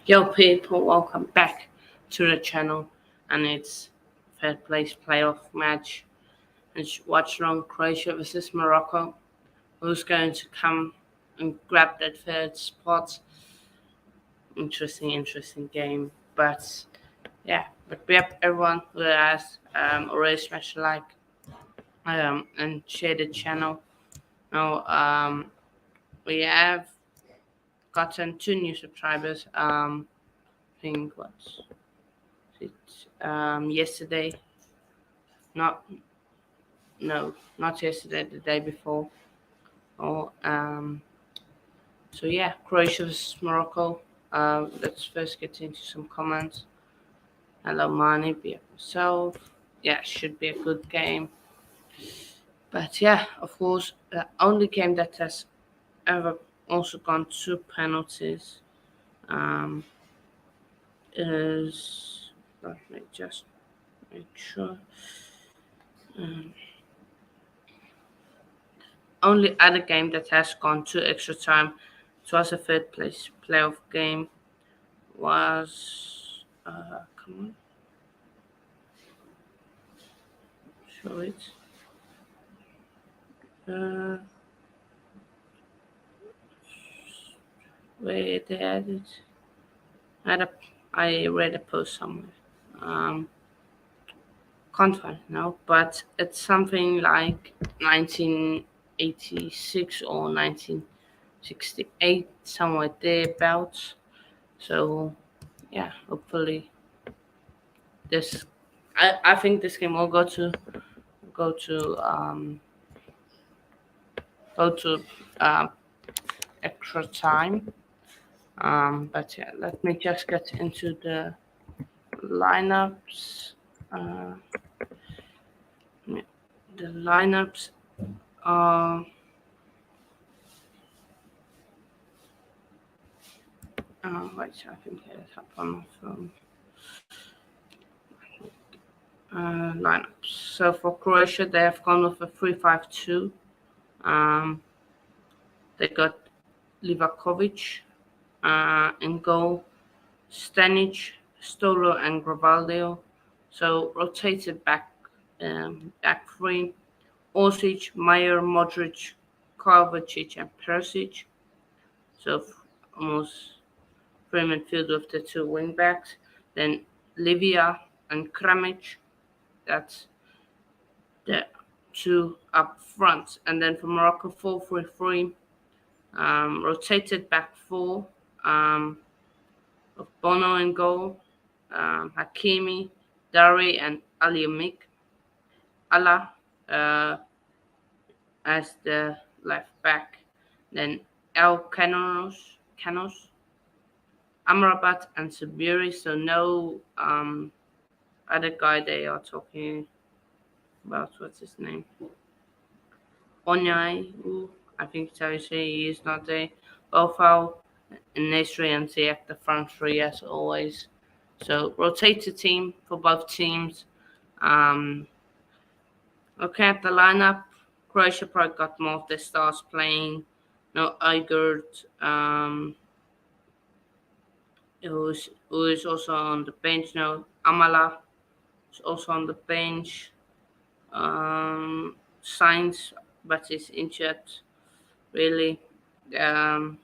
Yo people, welcome back to the channel, and it's third place playoff match. It's Watchalong, Croatia versus Morocco. Who's going to come and grab that third spot? Interesting game. But we have everyone who has already smashed a like and share the channel. Now we have gotten 2 new subscribers. I think what's it yesterday. Not No, not yesterday, the day before. Oh, so yeah, Croatia versus Morocco. Let's first get into some comments. Hello, Mani, be up yourself. Yeah, should be a good game. But yeah, of course, the only game that has ever also gone to penalties um, is. Let me just make sure. Um, Only other game that has gone to extra time, it was a third place playoff game, was come on, show it. Uh, where they had it? I read a post somewhere. Um, can't find it now, but it's something like 1986 or 1968, somewhere thereabouts. So yeah, hopefully this. I think this game will go to go to uh, extra time. But yeah, let me just get into the lineups. Uh, yeah, the lineups. Uh, wait, I can get it up on my phone. Lineups. So for Croatia, they have gone with a 3-5-2. They got Livakovic in goal, Stanic, Stolo, and Gravaldio. So rotated back three. Osic, Meyer, Modric, Kovacic, and Perisic. So almost three midfield with the two wing backs. Then Livia and Kramic. That's the two up front. And then for Morocco, 4-3-3. Rotated back four. Of Bono in goal. Hakimi, Dari, and Aliamik. Allah as the left back. Then El Canos, Amrabat, and Sabiri. So no other guy they are talking about. What's his name? Onyai. I think it's how you say he is not there. Bofal, Nesri, and Ziyech, the front three as always. So rotated team for both teams. Looking at the lineup, Croatia probably got more of their stars playing. No Igert, who is also on the bench now. Amala is also on the bench. Sainz, but is injured, really. Um,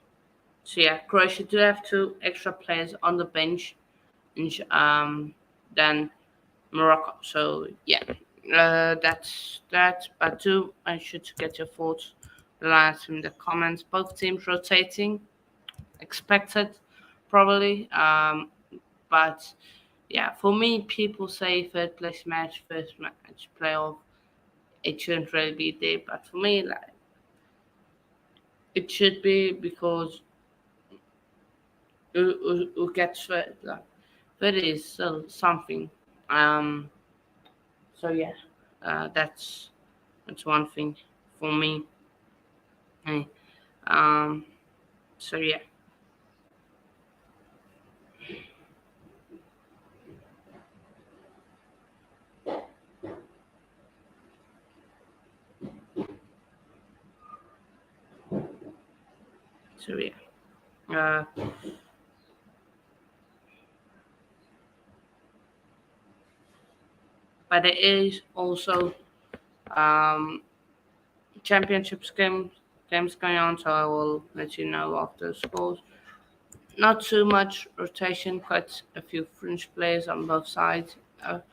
so yeah, Croatia do have two extra players on the bench, than Morocco. So yeah, that's that. But I should get your thoughts. Last in the comments. Both teams rotating, expected, probably. But yeah, for me, people say third place match, first match playoff. It shouldn't really be there, but for me, like it should be because who gets third, like third is still something. Um, so yeah, that's one thing for me. Hey, um, so yeah, so yeah. but there is also um, championships games going on, so I will let you know of the scores. Not too much rotation, quite a few French players on both sides. I've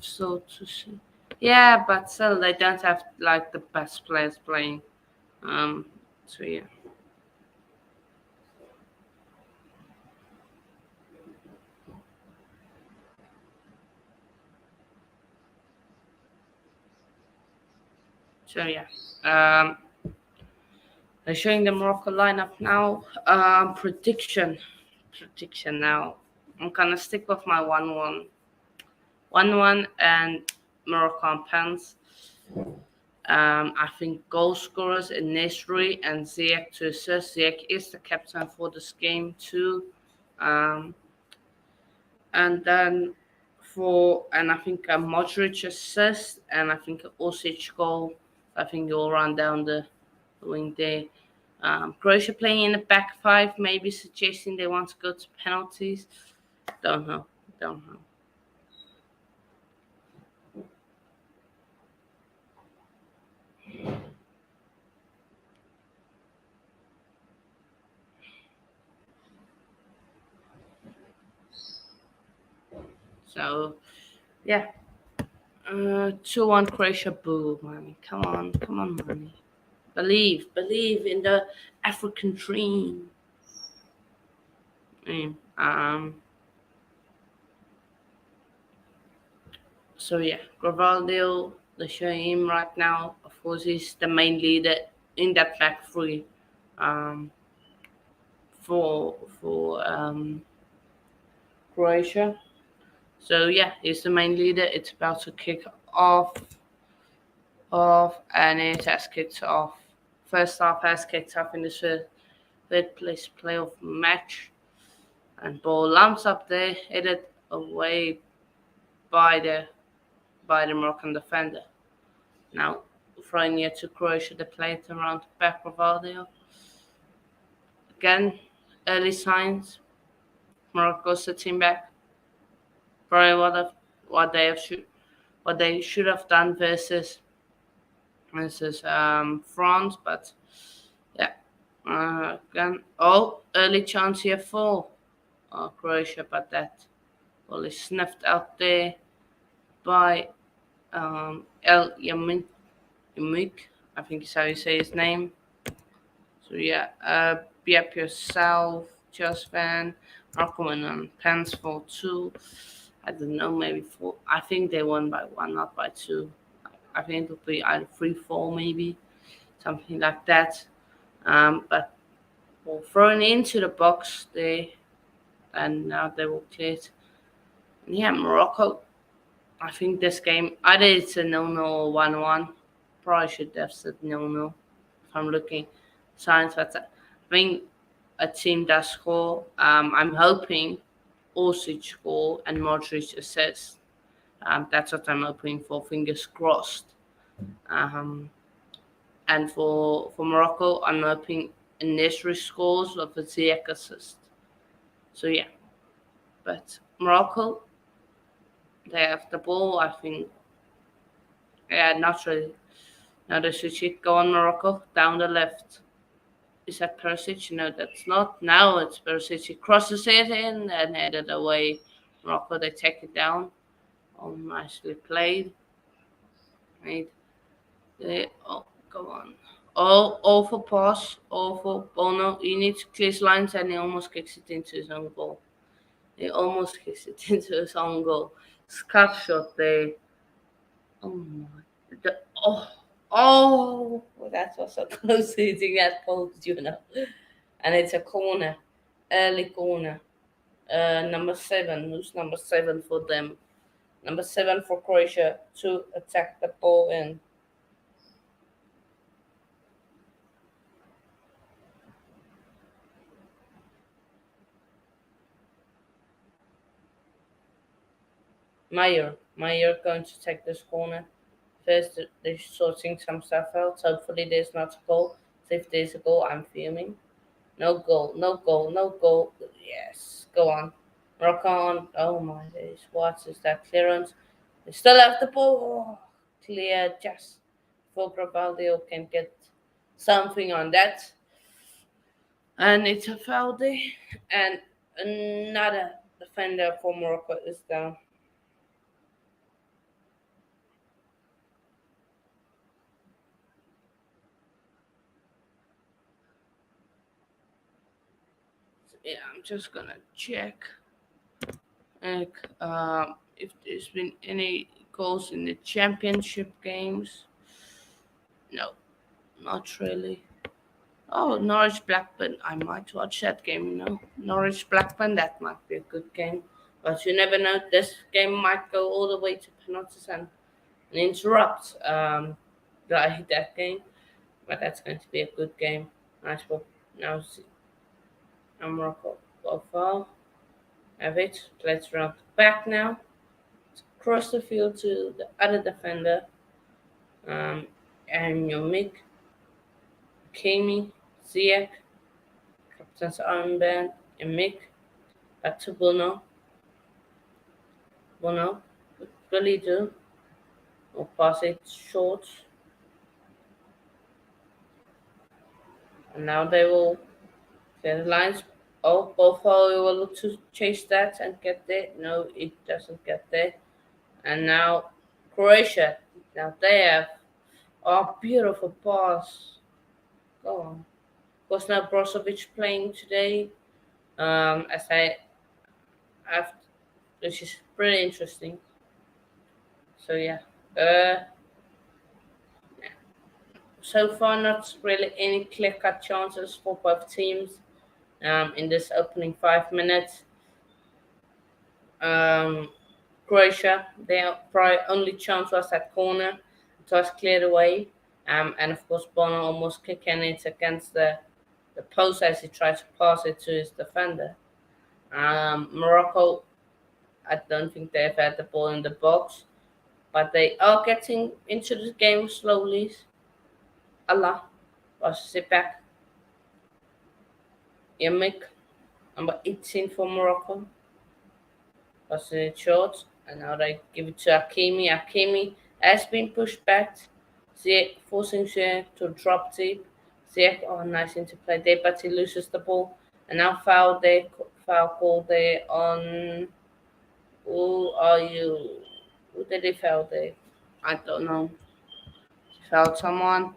still to see. Yeah, but still, they don't have like the best players playing. Um, so yeah, so yeah. Um, they're showing the Morocco lineup now. Prediction now. I'm gonna stick with my 1-1, and Morocco and pens. I think goal scorers in Nesri and Ziyech to assist. Ziyech is the captain for this game too. Um, and then and I think Modric assist, and I think Osic goal. I think he'll run down the wing there. Croatia playing in the back five, maybe suggesting they want to go to penalties. Don't know. Don't know. So yeah, 2-1 Croatia. Boo, man. Come on, man. Believe in the African dream. Mm, so yeah, Gravaldo, the showing him right now. Of course, he's the main leader in that back three. Um, for Croatia. So yeah, he's the main leader. It's about to kick off, and it has kicked off. First half has kicked off in the third place playoff match, and ball lands up there, headed away by the Moroccan defender. Now throwing it to Croatia, they play it around the back of Valdio. Again, early signs. Morocco sitting back. Probably what they have should what they should have done versus France, but yeah. Again, early chance here for Croatia, but that well is sniffed out there by El Yamik. I think is how you say his name. So yeah, be up yourself, just fan. Rockman and Pens for two. I don't know, maybe four. I think they won by one, not by two. I think it'll be either 3-4, maybe something like that. But well, thrown into the box there, and now they will clear it. And yeah, Morocco. I think this game either it's a no-no or 1-1. Probably should have said no-no if I'm looking signs. But I think a team does score. I'm hoping Orsic score and Modric assist. That's what I'm hoping for. Fingers crossed. Um, and for Morocco, I'm hoping Nesri scores with a Ziyech assist. So yeah, but Morocco, they have the ball. I think, yeah, not really. Now they should go on Morocco down the left. Is that Perisic? No, that's not. Now it's Perisic. He crosses it in and headed away. Morocco, they take it down. Oh, nicely played. Right. Oh, go on. Awful pass. Awful. Bono, he needs to clear his lines and he almost kicks it into his own goal. He almost kicks it into his own goal. Scuff shot there. Oh my. The, oh, well, that was so close to hitting that post. And it's a corner. Early corner. Number seven. Who's number seven for them? Number seven for Croatia to attack the ball in. Meyer going to take this corner. First, they're sorting some stuff out. Hopefully, there's not a goal. So if there's a goal, I'm fuming. No goal, no goal, no goal. Yes, go on. Rock on. Oh my days. What is that clearance? They still have the ball. Oh, clear just for Gravaldio can get something on that. And it's a foul there. And another defender for Morocco is down. So, yeah, I'm just gonna check if there's been any goals in the championship games. No, not really. Oh, Norwich Blackburn. I might watch that game, Norwich Blackburn, that might be a good game. But you never know. This game might go all the way to penalties and interrupt that game. But that's going to be a good game. Nice for now. Morocco will fall. Have it. Let's run back now. Cross the field to the other defender. Um, and your Mick, Kami, Ziyech, captain's armband, and Mick. Back to Bruno. Bruno, really do. Or pass it short. And now they will clear the lines. Oh, both will look to chase that and get there. No, it doesn't get there. And now Croatia. Now they have beautiful pass. Go on. Was now Brozovic playing today? As I have, which is pretty interesting. So yeah. Uh, so far, not really any clear-cut chances for both teams. In this opening 5 minutes, um, Croatia, their probably only chance was that corner. It was cleared away. And of course, Bono almost kicking it against the post as he tried to pass it to his defender. Morocco, I don't think they've had the ball in the box, but they are getting into the game slowly. Allah was it back. Yemik, number 18 for Morocco, was it short, and now they give it to Hakimi. Hakimi has been pushed back. Ziyech forcing Ziyech to drop deep. Ziyech, nice interplay there, but he loses the ball. And now foul call there on. Who are you? Who did he foul there? I don't know. Fouled someone.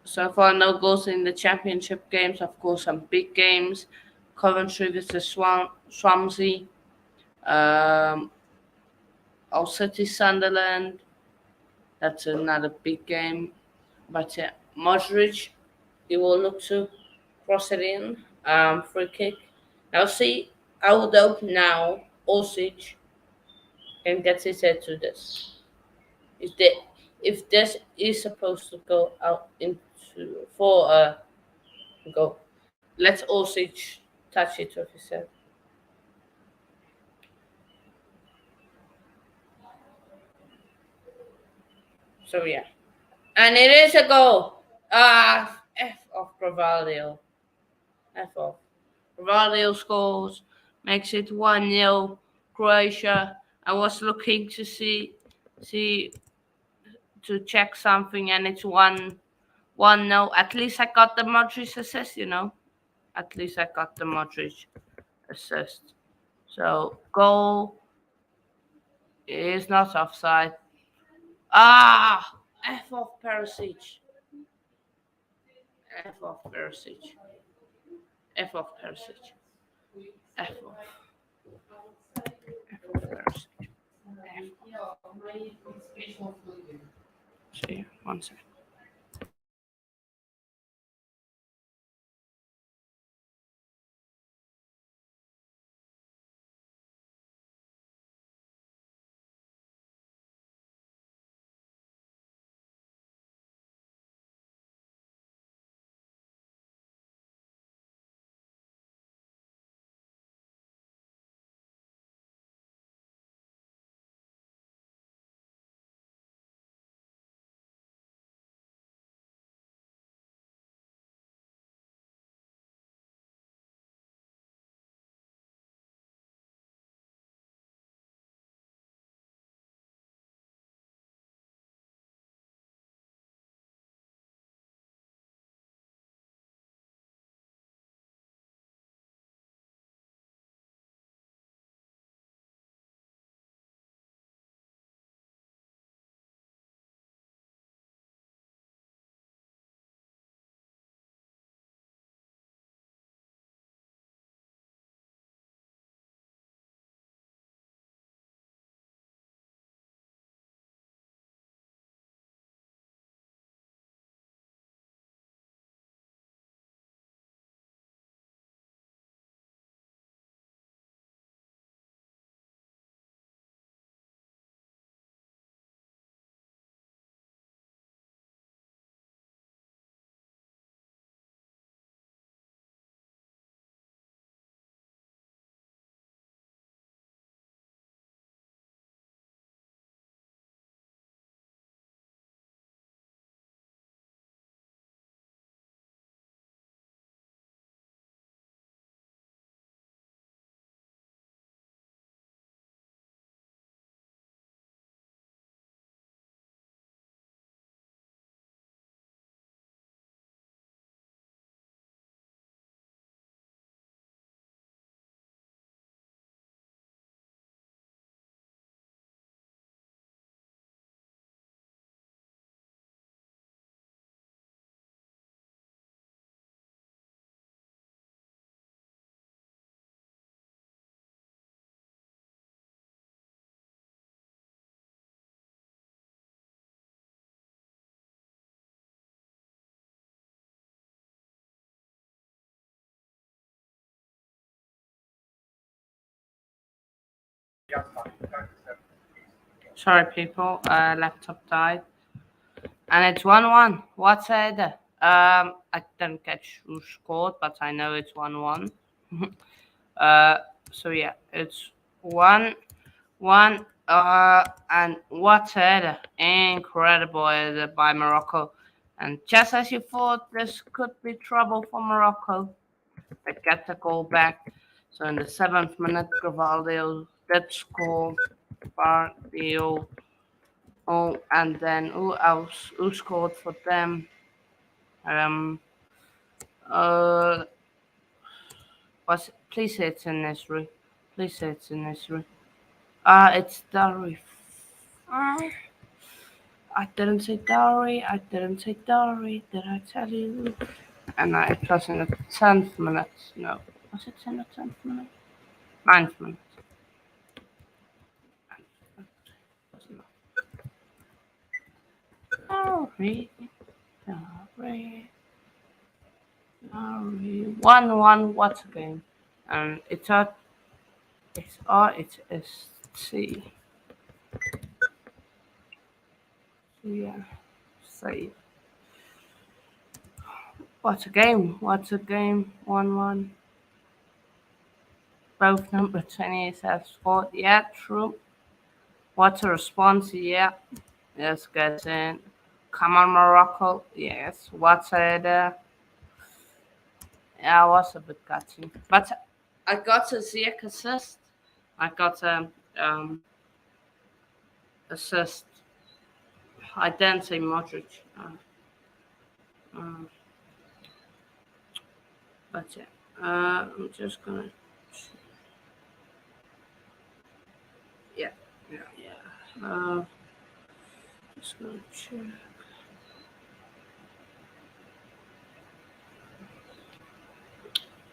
So far, no goals in the championship games. Of course, some big games. Coventry versus Swansea. Um, All City Sunderland. That's another big game. But yeah, Modric, he will look to cross it in. Free kick. Now see, I would hope now Osic can get his head to this. If the if this is supposed to go out into for a goal, let Osic touch it with his head. So yeah, and it is a goal. F of Gravaldio. F off. Gravaldio scores, makes it 1-0 Croatia. I was looking to see to check something, and it's 1-0. At least I got the Modric assist. At least I got the Modric assist. So goal is not offside. F of Perisic. F of Perisic. F of Perisic. F of Perisic. See, one second. Sorry, people. Laptop died, and it's 1-1. What's it? I didn't catch who scored, but I know it's 1-1. uh, so yeah, it's 1-1. And what's it? Incredible header by Morocco. And just as you thought, this could be trouble for Morocco. They get the goal back. So in the 7th minute, Grimaldo did score. Bardio. Oh, and then who else? Who scored for them? Um. Uh. Please say it's in Nesri. Please say it's in Nesri. It's Dari. Uh, I didn't say Dari. I didn't say Dari. Did I tell you? And it was in the 10th minute. No. Was it in the 10th minute? 9th minute. Dari. Dari. Dari. 1-1. What's a game? And it's RHSC. Yeah. Save. What a game. What a game. 1-1. Both number 28 have scored. Yeah, true. What a response. Yeah. Yes, gets in. Come on, Morocco. Yes. What's it? Yeah, I was a bit gutting. But I got a Ziyech assist. I got a assist. I didn't say Modric. Uh, but yeah. I'm just gonna. Yeah. Yeah. Yeah. Just gonna check.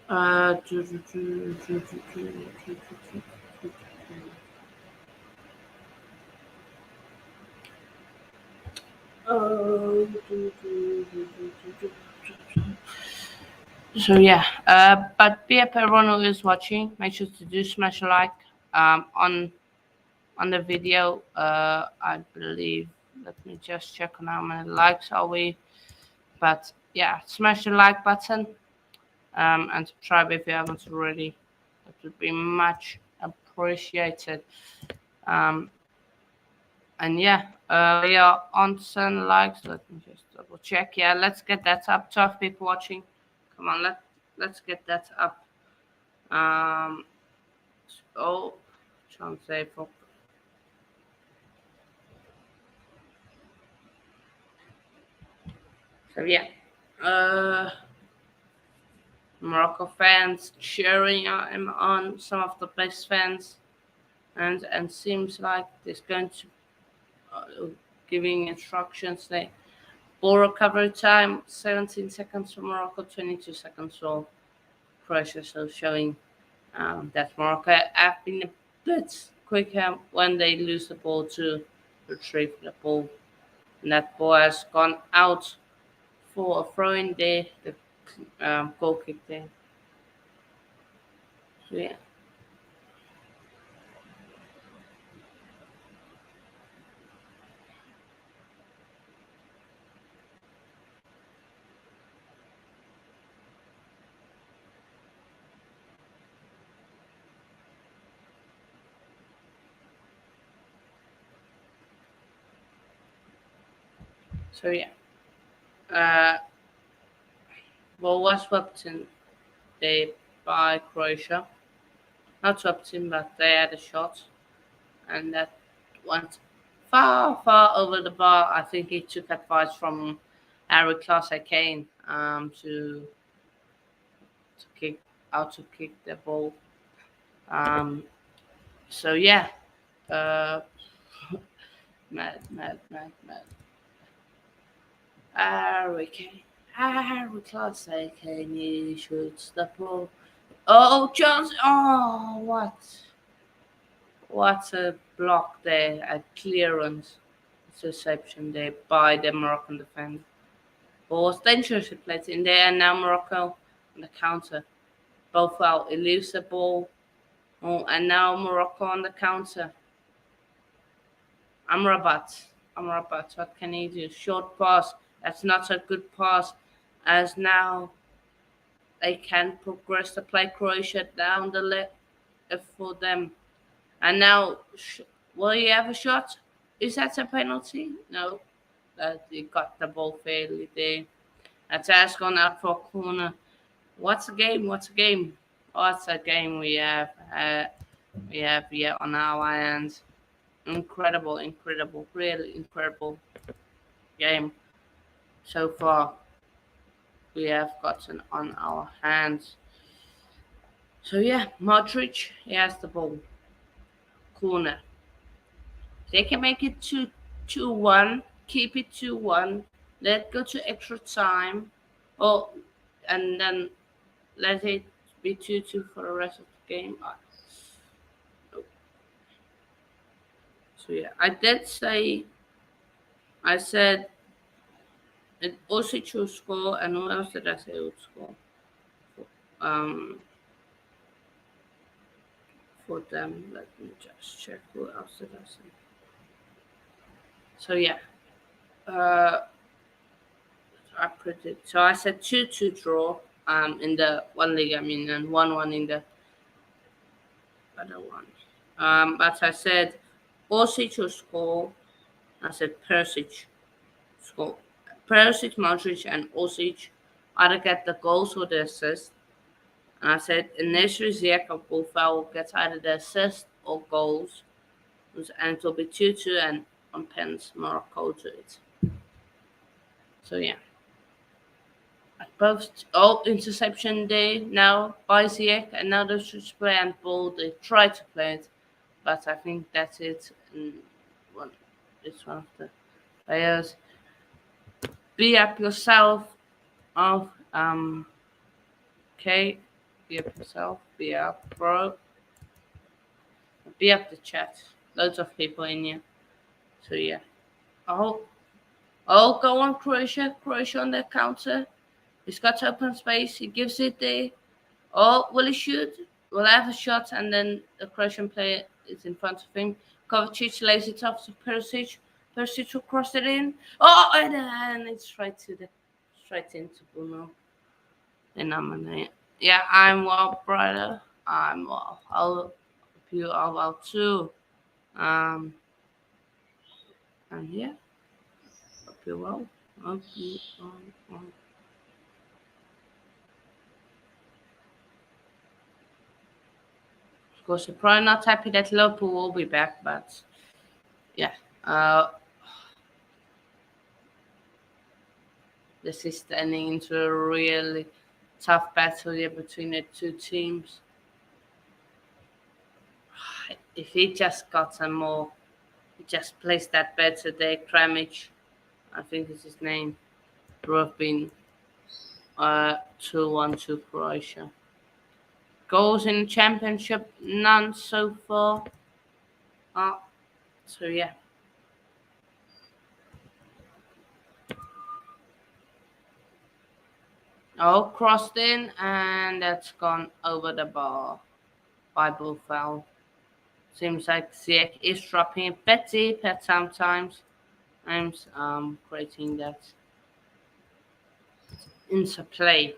Uh, do, do, do, do, do, do, do, do, do. So yeah, but be up everyone who is watching. Make sure to do smash a like on the video. I believe. Let me just check on how many likes are we. But yeah, smash the like button. And subscribe if you haven't already. That would be much appreciated. And yeah, we are on 10 likes. Let me just double check. Yeah, let's get that up. 12 people watching. Come on, let's get that up. Oh, chance for. So yeah, Morocco fans cheering him on. Some of the best fans, and seems like there's going to giving instructions. They ball recovery time 17 seconds for Morocco, 22 seconds for Croatia. So showing that Morocco have been a bit quicker when they lose the ball to retrieve the ball. And that ball has gone out for a throw in there, the goal kick there. So yeah. So yeah. Ball was swept in there by Croatia. Not swept in, but they had a shot. And that went far over the bar. I think he took advice from Harry Clauser Kane to kick out to kick the ball. Um, so yeah, uh, mad. Harry Clauser Kane, he shoots the ball. Oh, Johnson! Oh, what a block there, a clearance interception there by the Moroccan defender. Ball was dangerously played in there, and now Morocco on the counter. Both out, he leaves the ball. Oh, and now Morocco on the counter. Amrabat. Amrabat. What can he do? Short pass. That's not a good pass. As now they can progress to play Croatia down the left for them. And now, will he have a shot? Is that a penalty? No. That he got the ball fairly there. That's has gone out for a corner. What's a game? What's a game? What's a game we have here on our hands. Incredible, incredible, really incredible game so far we have gotten on our hands. So yeah, Modric, he has the ball. Corner. They can make it 2-1, keep it 2-1, let go to extra time, or and then let it be 2-2 for the rest of the game. So yeah, I did say, I said it also would score, and who else did I say would score? Um, for them, let me just check who else did I say. So yeah, uh, I predict. So I said 2-2 draw. In the one league, I mean, and 1-1 in the other one. But I said Orsic will score. I said Persic score. Persic, Modric, and Orsic either get the goals or the assist. And I said initially Ziyech or Buffal will get either the assist or goals. And it will be 2-2 and on pens Morocco to it. So yeah. Both interception day now by Ziyech, and now they should play and ball. They try to play it, but I think that's it. And one, it's one of the players. Be up yourself. Of okay, be up yourself. Be up, bro. Be up the chat. Loads of people in here. So yeah. Oh, go on Croatia. Croatia on the counter. He's got open space. He gives it there. Oh, will he shoot? Will have a shot, and then the Croatian player is in front of him. Kovacic lays it off to Perisic. Perisic will cross it in. Oh, and it's straight into Bruno. And yeah, I'm well, brother. I'm well. I hope you are well too. Um, and yeah, hope you're well. Hope you are well. Of course, you're probably not happy that Liverpool will be back, but yeah. This is turning into a really tough battle here between the two teams. If he just got some more, he just placed that better there, Kramich, I think is his name, would have been 2-1 to Croatia. Goals in the championship, none so far. So yeah. Oh, crossed in, and that's gone over the bar by Buffal. Seems like Ziyech is dropping a bit deep at sometimes. I'm creating that interplay.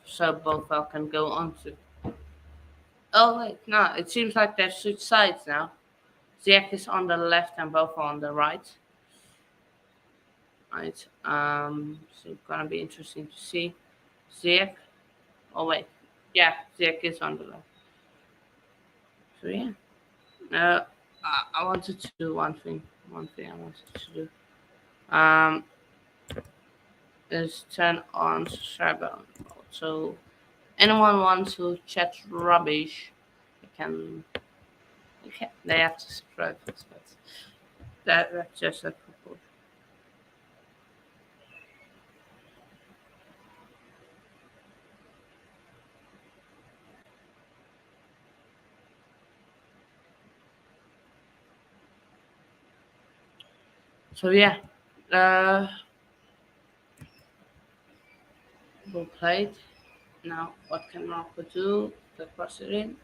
So Buffal can go on to. Oh wait, no, it seems like they switch sides now. Ziyech is on the left and Buffal on the right. Right. So it's gonna be interesting to see. Ziyech. Oh wait, yeah, Ziyech is on the left. So yeah. I wanted to do one thing. One thing I wanted to do. Um, is turn on subscriber mode. So anyone wants to chat rubbish, you can. They have to subscribe first, but that's just a proposal. So yeah, uh, we played. Now, what can Morocco do? The cross it in.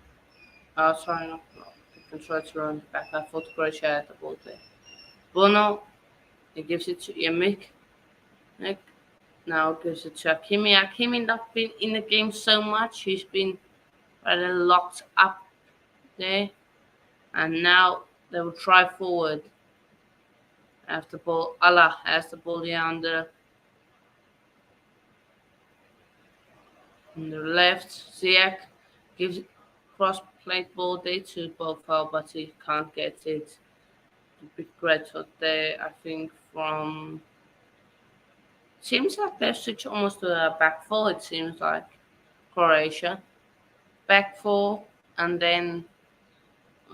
Oh, sorry, not Morocco. They can try to run back and forth. Croatia at the ball there. Bono, he gives it to Yemik. Nick now gives it to Hakimi. Hakimi not been in the game so much. He's been rather locked up there. And now they will try forward. Have the ball. Allah has the ball here on the left. Ziyech gives cross plate ball there to Bofal, but he can't get it. Big great shot there, I think, from. Seems like they've switched almost to a back four, it seems like. Croatia. Back four, and then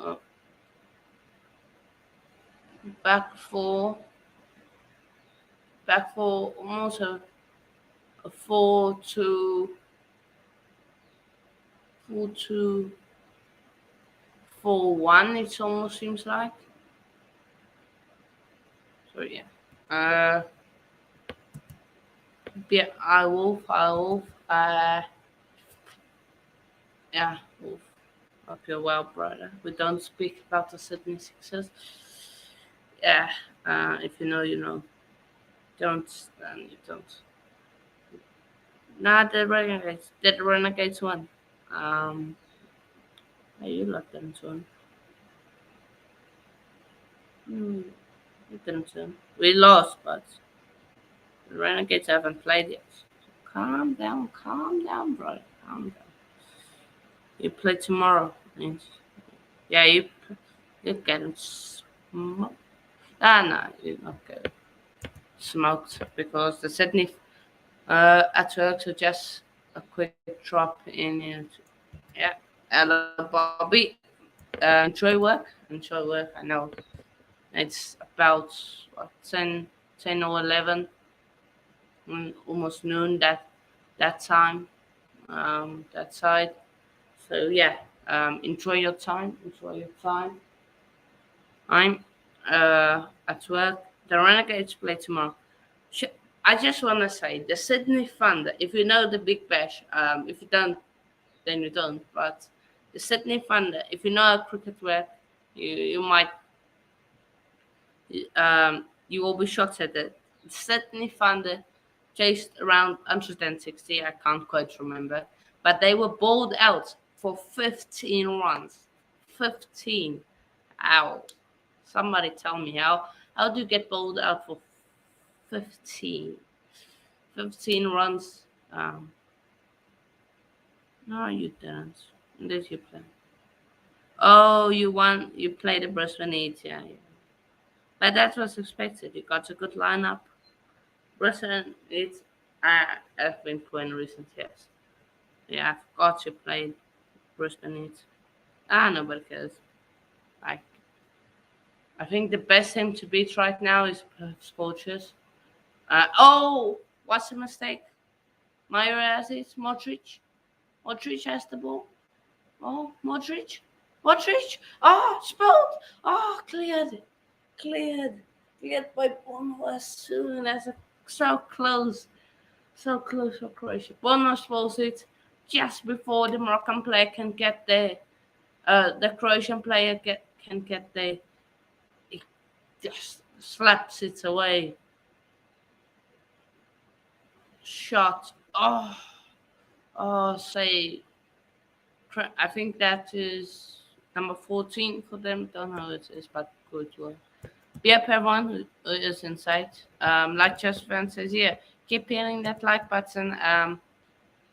uh, back four. Back four, almost a 4-2, 4-1, it almost seems like. So, yeah. Yeah, I wolf. Yeah, wolf. Hope you're well, brother. We don't speak about the Sydney Sixers. Yeah, if you know, you know. Don't, then you don't. Nah, the Renegades. The Renegades won. Um, yeah, you let them to win. Hmm, you didn't win. We lost, but the Renegades haven't played yet. Calm down, brother. Calm down. You play tomorrow. Means, yeah, you get them smoked. Ah, no, you're not get smoked because the Sydney at work, so just a quick drop in it. Yeah, hello, Bobby. Enjoy work. Enjoy work. I know it's about what, 10 or 11, almost noon that time. That side. So yeah, enjoy your time. Enjoy your time. I'm at work. The Renegades play tomorrow. Sh- I just want to say the Sydney Thunder. If you know the Big Bash, if you don't, then you don't. But the Sydney Thunder, if you know how cricket works, you might you will be shocked at it. Sydney Thunder chased around 160. I can't quite remember, but they were bowled out for 15 runs. 15. Ow. Somebody tell me how do you get bowled out for 15? 15 runs. No, you didn't. Did you play? Oh, you won. You played the Brisbane Heat, yeah, yeah. But that was expected. You got a good lineup. Brisbane Heat, I have been poor in recent years. Yeah, I forgot you played Brisbane Heat. Ah, nobody cares. Like, I think the best team to beat right now is Scorchers. Oh, what's the mistake? Meyer has it. Modric. Modric has the ball. Oh, Modric. Modric. Oh, spilled. Oh, cleared. Cleared. Cleared by Bono as soon as so close. So close for Croatia. Bono spills it just before the Moroccan player can get there. The Croatian player can get there. He just slaps it away. Shot. Say, I think that is number 14 for them. Don't know who it is, but good one. Yep, everyone who is inside. Like Just Fan says, yeah, keep hitting that like button.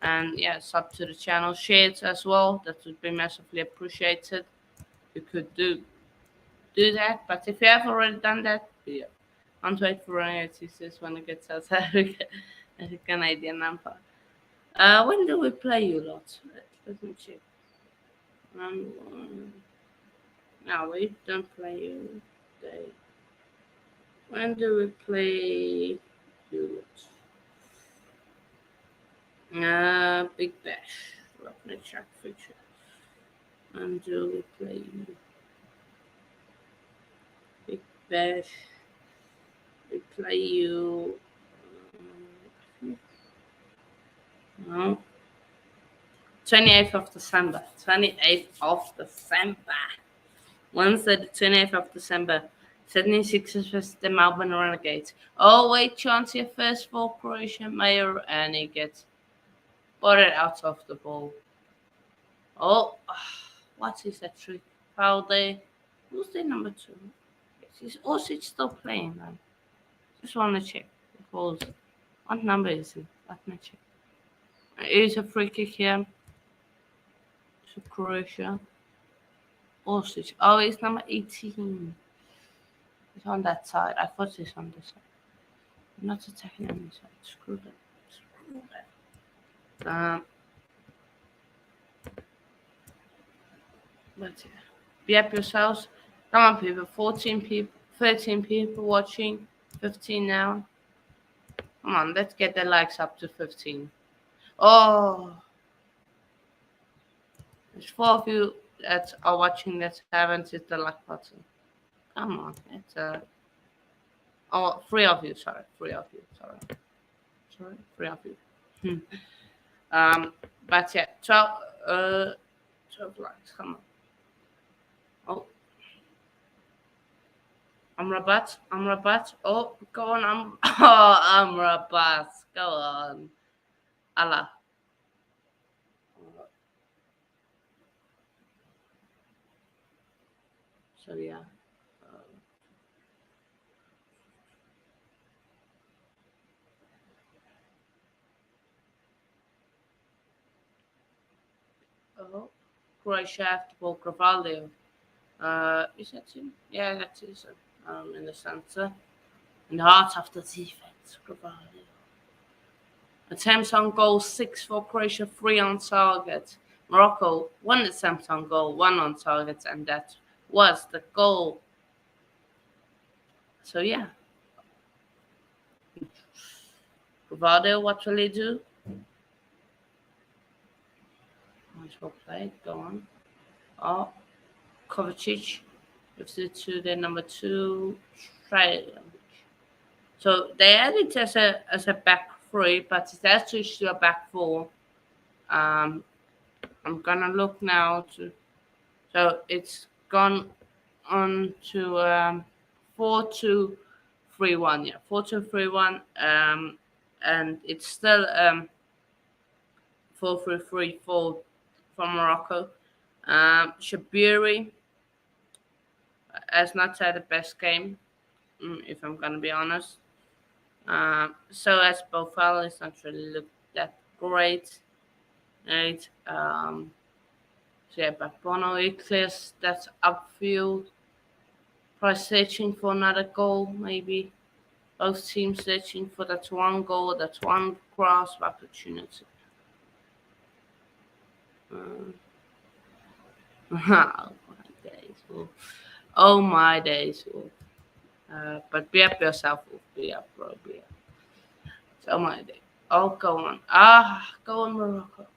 And yeah, sub to the channel, share it as well. That would be massively appreciated. You could do that, but if you have already done that, yeah, don't wait for running excuses when it gets outside as a Canadian number. When do we play you lot? Let me check. Um, no, we don't play you today. When do we play you lot? Big Bash. Let me check feature. When do we play you? Big Bash. We play you. No. 28th of December. 28th of December. Wednesday, the 28th of December. Sydney Sixers vs the Melbourne Renegades. Oh, wait, chance here first for Croatia. Mayor, and he gets butted out of the ball. Oh, what is that trick? Foul day. Who's the number 2? Is Osic still playing, man? Just want to check. Because what number is he? Let me check. Here's a free kick here to Croatia. Osic. Oh, he's number 18. He's on that side. I thought he's on this side. I'm not attacking him this side. Screw that. Screw that. But yeah. Be up yourselves. Come on, people. 14 people. 13 people watching. 15 now. Come on, let's get the likes up to 15. Oh. There's 4 of you that are watching that haven't hit the like button. Come on. It's 3 of you. Sorry. 3 of you. Sorry. 3 of you. But yeah. 12 likes. Come on. Oh. Amrabat. Oh, go on. Amrabat. Go on. Allah. So yeah. Oh, Croatia after ball. Carvalho. Is that him? Yeah, that's his. In the center. In the heart of the defense. Carvalho. Attempts on goal 6 for Croatia, 3 on target. Morocco 1 attempt on goal, 1 on target, and that was the goal. So yeah. Carvalho, what will he do? Nice well played. Go on. Oh, Kovacic gives it to the number 2. So they had it as a back 3, but it has switched to a back 4. I'm gonna look now to. So it's gone on to 4-2-3-1. Yeah, 4-2-3-1. And it's still 4-3-3 for Morocco. Shabiri has not had the best game, if I'm gonna be honest. So as Bofal is not really looked that great, right? So yeah, but Bono clears that upfield. Probably searching for another goal, maybe. Both teams searching for that one goal, that one grasp opportunity. Oh my days, Wolf. Oh my days, Wolf. But be up yourself, Wolf. Be up, bro. Be up. So my day. Oh, go on. Go on, Morocco.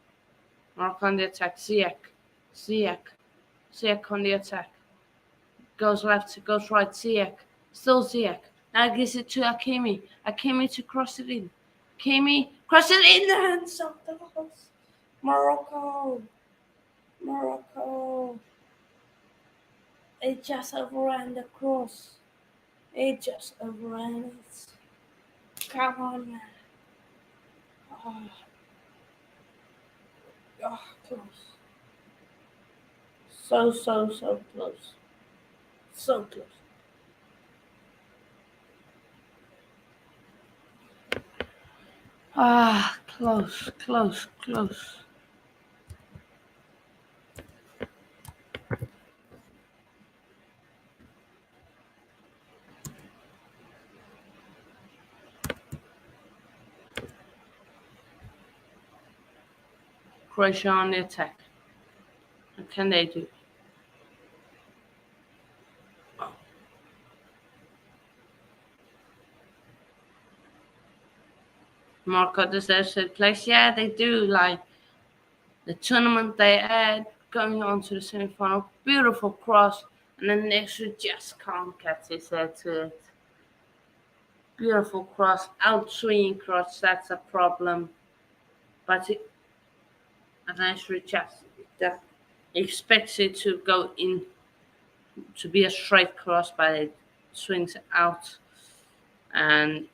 Morocco on the attack. Ziyech on the attack. Goes left, goes right. Ziyech. Still Ziyech. Now gives it to Hakimi. Hakimi to cross it in. Hakimi cross it in the hands of the host. Morocco. It just overran the cross. It just overran it. Come on, man. Close. So close. So close. Close. Croatia on the attack. What can they do? Morocco deserves third place. Yeah, they do. Like the tournament they had going on to the semi-final. Beautiful cross. And then Nestor just can't catch his head to it. Beautiful cross. Out swinging cross. That's a problem. But and actually just that expects it to go in to be a straight cross, but it swings out and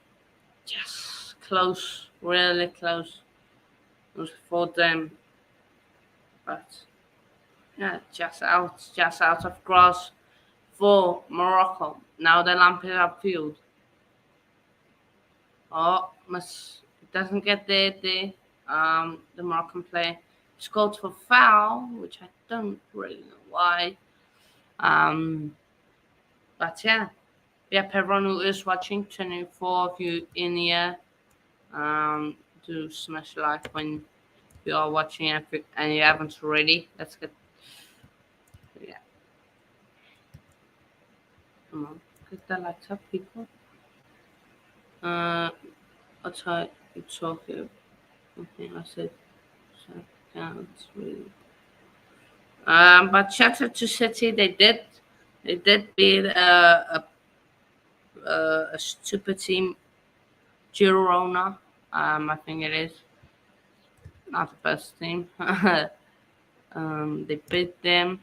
just close, really close. It was for them, but yeah, just out of cross for Morocco. Now they lamp it upfield. Oh, must doesn't get the Moroccan player scored for foul, which I don't really know why. Um, but yeah, everyone who is watching, 24 of you in here, do smash like when you are watching and you haven't already. Let's get yeah, come on, get the lights up, people. Uh, I'll try you talking. Okay, I said so can't really. But shout out to City. They did beat a stupid team, Girona. I think it is not the best team. They beat them,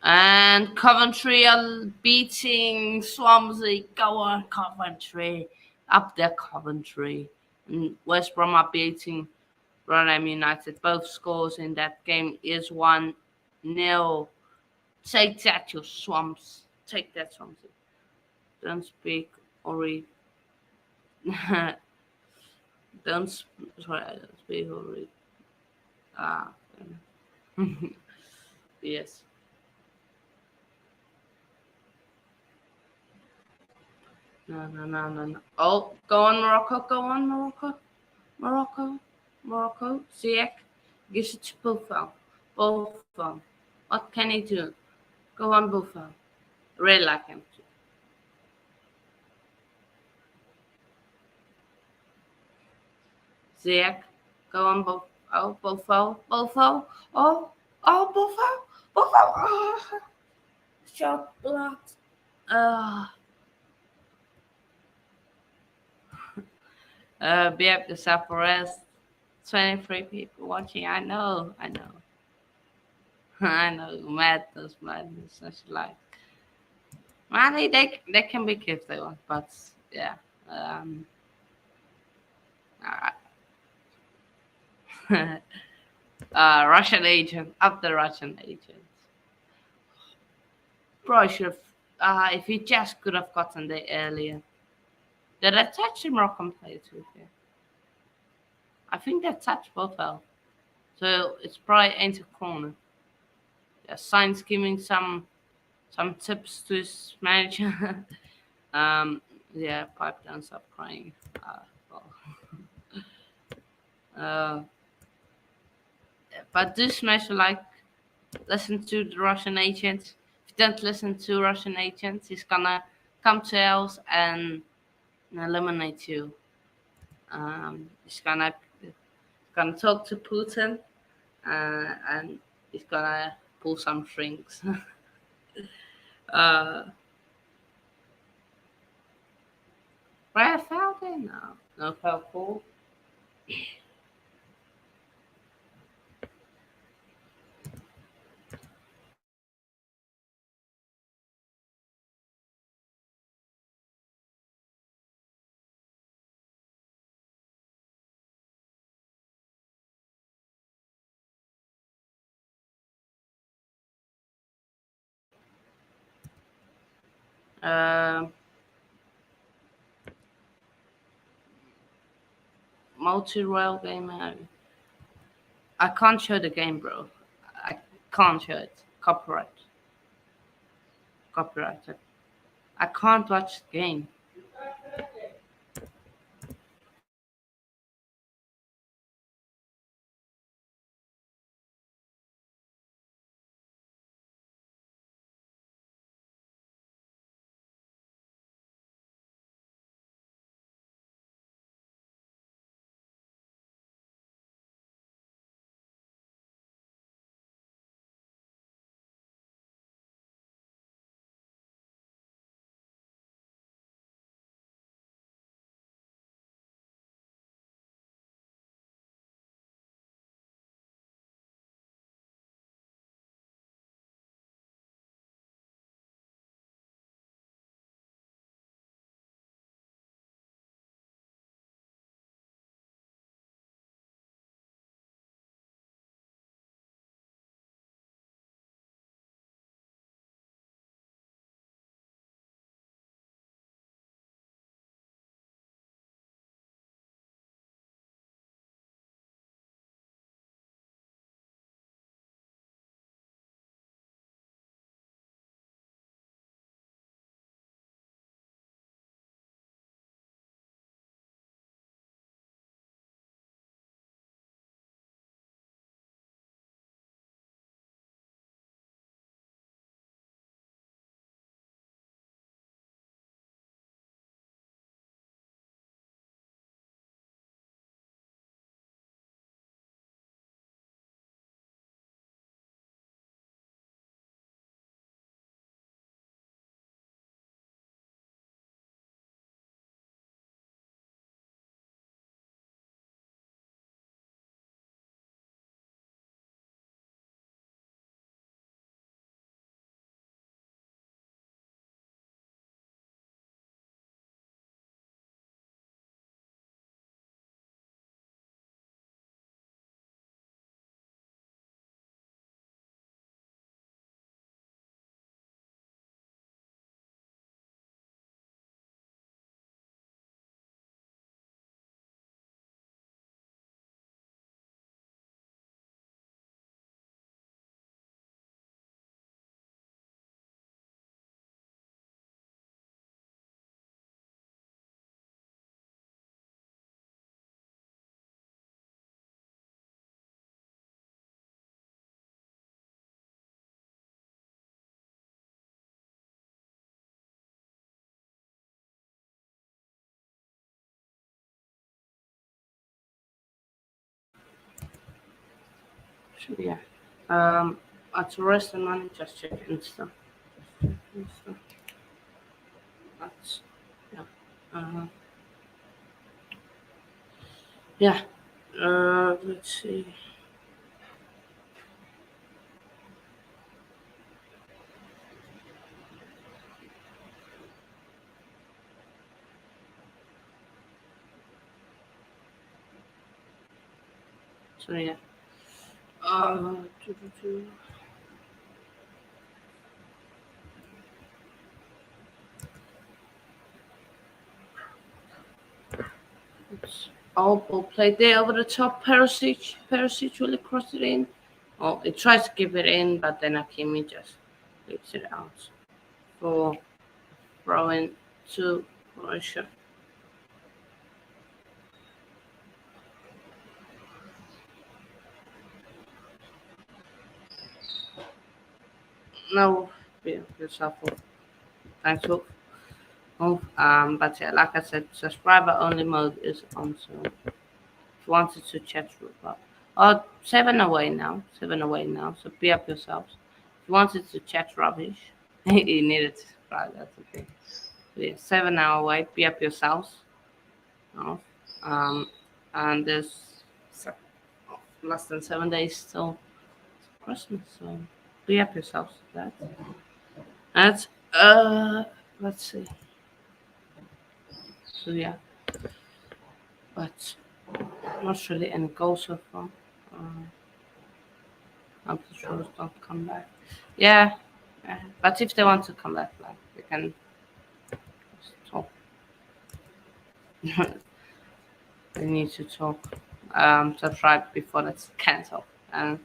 and Coventry are beating Swansea. Go on, Coventry, up there, Coventry. And West Brom are beating Rotherham United. Both scores in that game is 1-0. Take that, you swamps. Take that, Swansea. Don't speak or read. Sorry, I don't speak or read. Ah, yes. No, no, no, no, no. Oh, go on, Morocco. Go on, Morocco. Morocco. Morocco. Ziyech gives it to Buffon. Buffon. What can he do? Go on, Buffon. Really like him. Ziyech. Go on, Buffon. Oh, Buffon. Buffon. Oh, oh, Buffon. Buffon. Oh, shot blocked. Yep, the Southwest. 23 people watching. I know. I know. I know. Madness, madness. Such like. Well, they can be kids they want, but yeah. Um, Russian agent. Up the Russian agent. Probably should have. If he just could have gotten there earlier. Did I touch the Moroccan player too here? I think they touched both out. So it's probably into corner. Yeah, Sainz giving some tips to his manager. Yeah, pipe down, stop crying. Well, uh, but do smash like listen to the Russian agent. If you don't listen to Russian agents, he's gonna come to us and eliminate you. He's gonna talk to Putin, and he's gonna pull some strings. uh, Brad foul there? No, no foul call. Um Multi-royal game. I can't show the game, bro. I can't show it. Copyright. Copyrighted. I can't watch the game. Yeah. At rest and money, just check Insta. Insta. That's yeah. Uh, yeah. Let's see. So yeah. Uh, do, do, do. It's ball played there over the top. Perisic really crossed it in. Oh, it tries to give it in, but then Akimi just leaves it out for throwing to Croatia. No, be yourself. Thanks for move. But yeah, like I said, subscriber only mode is on. So if you wanted to chat about, oh, seven away now. Seven away now. So be up yourselves. If you wanted to chat rubbish, you needed to subscribe. That's okay. So yeah, 7 hour away. Be up yourselves. No? Um, and there's se- less than 7 days till Christmas. So be up yourselves. That's let's see. So yeah, but not really any goals so far. Uh, hope the shows don't come back. Yeah, but if they want to come back, like they can just talk. They need to talk. Subscribe before that's cancelled. And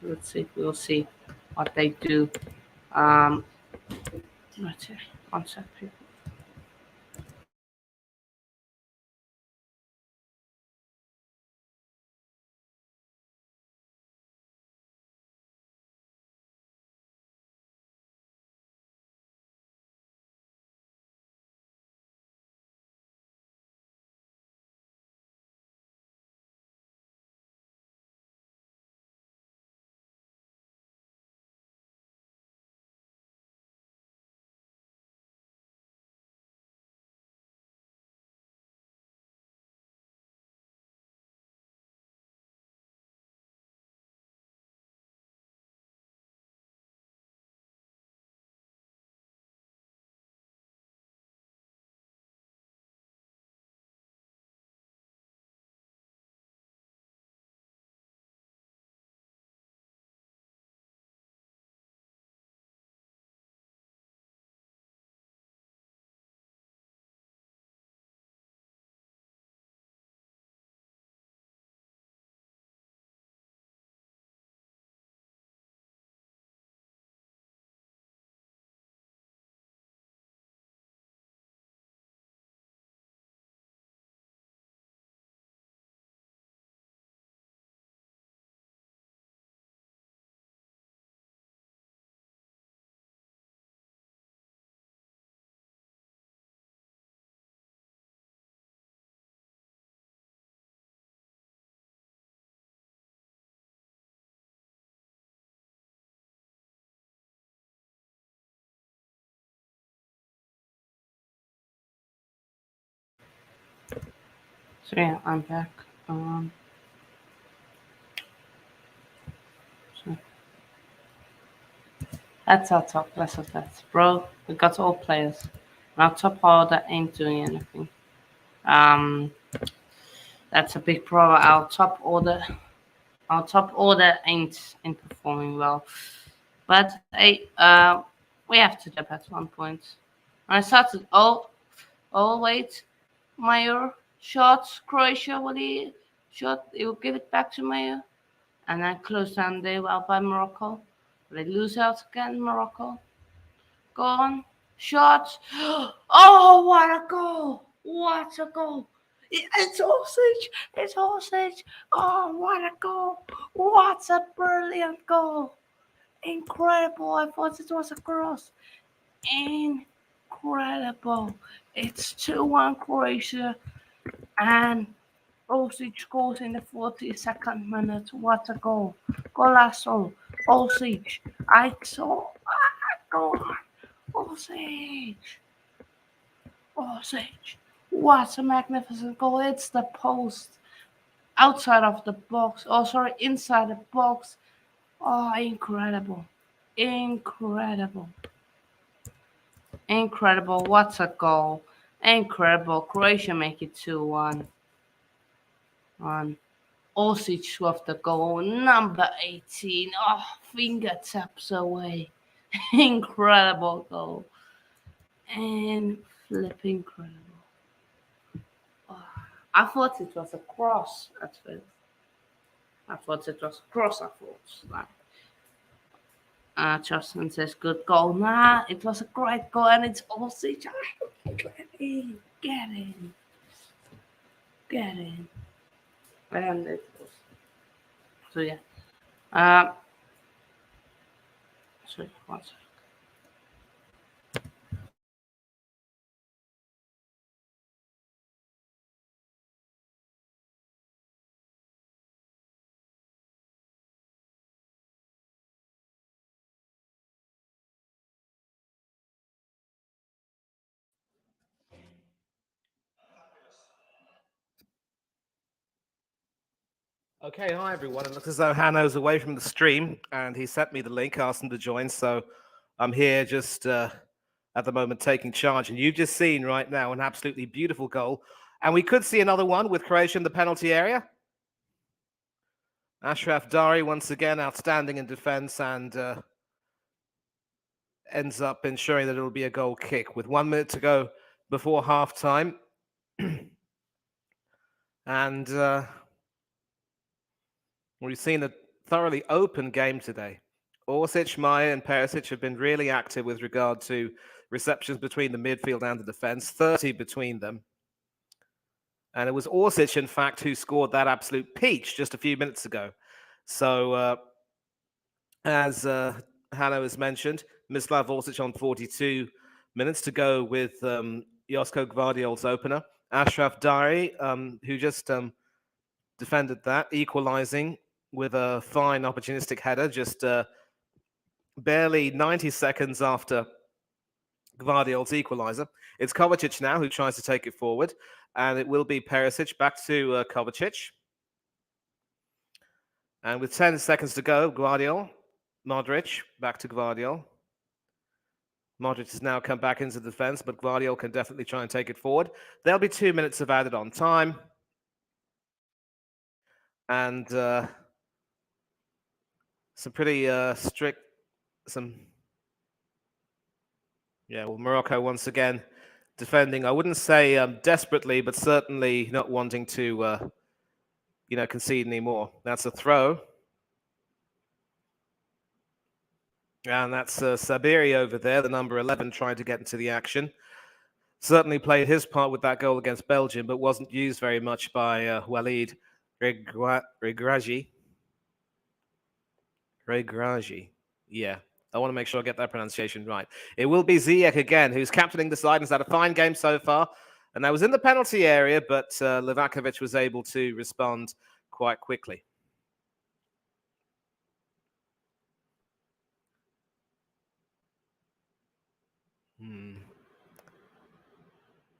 let's see. We'll see what they do. Um, let's see. One sec, people. So yeah, I'm back. So that's our top. Less of that, bro. We got all players. And our top order ain't doing anything. Um, that's a big problem. Our top order ain't performing well. But hey, we have to dip at one point. And I started. Oh wait, Mayor shot Croatia. Will he shot? He will give it back to Mayor, and then close down they out by Morocco. Will they lose out again, Morocco? Go on, shot. Oh, what a goal! What a goal! It's Osage! It's Osage! Oh, what a goal! What a brilliant goal! Incredible! I thought it was a cross. Incredible! It's 2-1 Croatia, and Osic scores in the 42nd minute. What a goal. Golasso. Osic. I saw. Go on. Osic. Osic. What a magnificent goal. It's the post. Outside of the box. Oh, sorry. Inside the box. Oh, incredible. Incredible. Incredible. What a goal. Incredible. Croatia make it 2-1. On Osic with the goal. Number 18. Oh, finger taps away. Incredible goal. And flipping incredible. Oh, I thought it was a cross at first. I thought it was a cross. I thought. Like, Justin says, good goal. Nah, it was a great goal, and it's Osic. Get in. Get in. Get in. And it was. So, yeah. Um, sorry, one second. Okay, hi everyone. It looks as though Hanno's away from the stream, and he sent me the link, asked him to join. So I'm here just at the moment taking charge. And you've just seen right now an absolutely beautiful goal. And we could see another one with Croatia in the penalty area. Ashraf Dari, once again, outstanding in defense and ends up ensuring that it'll be a goal kick with 1 minute to go before half time. And we've seen a thoroughly open game today. Orsic, Maya, and Perisic have been really active with regard to receptions between the midfield and the defense, 30 between them. And it was Orsic, in fact, who scored that absolute peach just a few minutes ago. So, as Hanno has mentioned, Mislav Orsic on 42 minutes to go with Josko Gvardiol's opener. Ashraf Dari, who just defended that, equalizing with a fine opportunistic header, just barely 90 seconds after Gvardiol's equaliser. It's Kovacic now who tries to take it forward, and it will be Perisic back to Kovacic. And with 10 seconds to go, Gvardiol, Modric, back to Gvardiol. Modric has now come back into the defence, but Gvardiol can definitely try and take it forward. There'll be 2 minutes of added on time. And some pretty strict, Morocco once again defending. I wouldn't say desperately, but certainly not wanting to, concede anymore. That's a throw. And that's Sabiri over there, the number 11, trying to get into the action. Certainly played his part with that goal against Belgium, but wasn't used very much by Walid Regragui. Regragui. Yeah, I want to make sure I get that pronunciation right. It will be Ziyech again, who's captaining the side and has had a fine game so far. And that was in the penalty area, but Livakovic was able to respond quite quickly.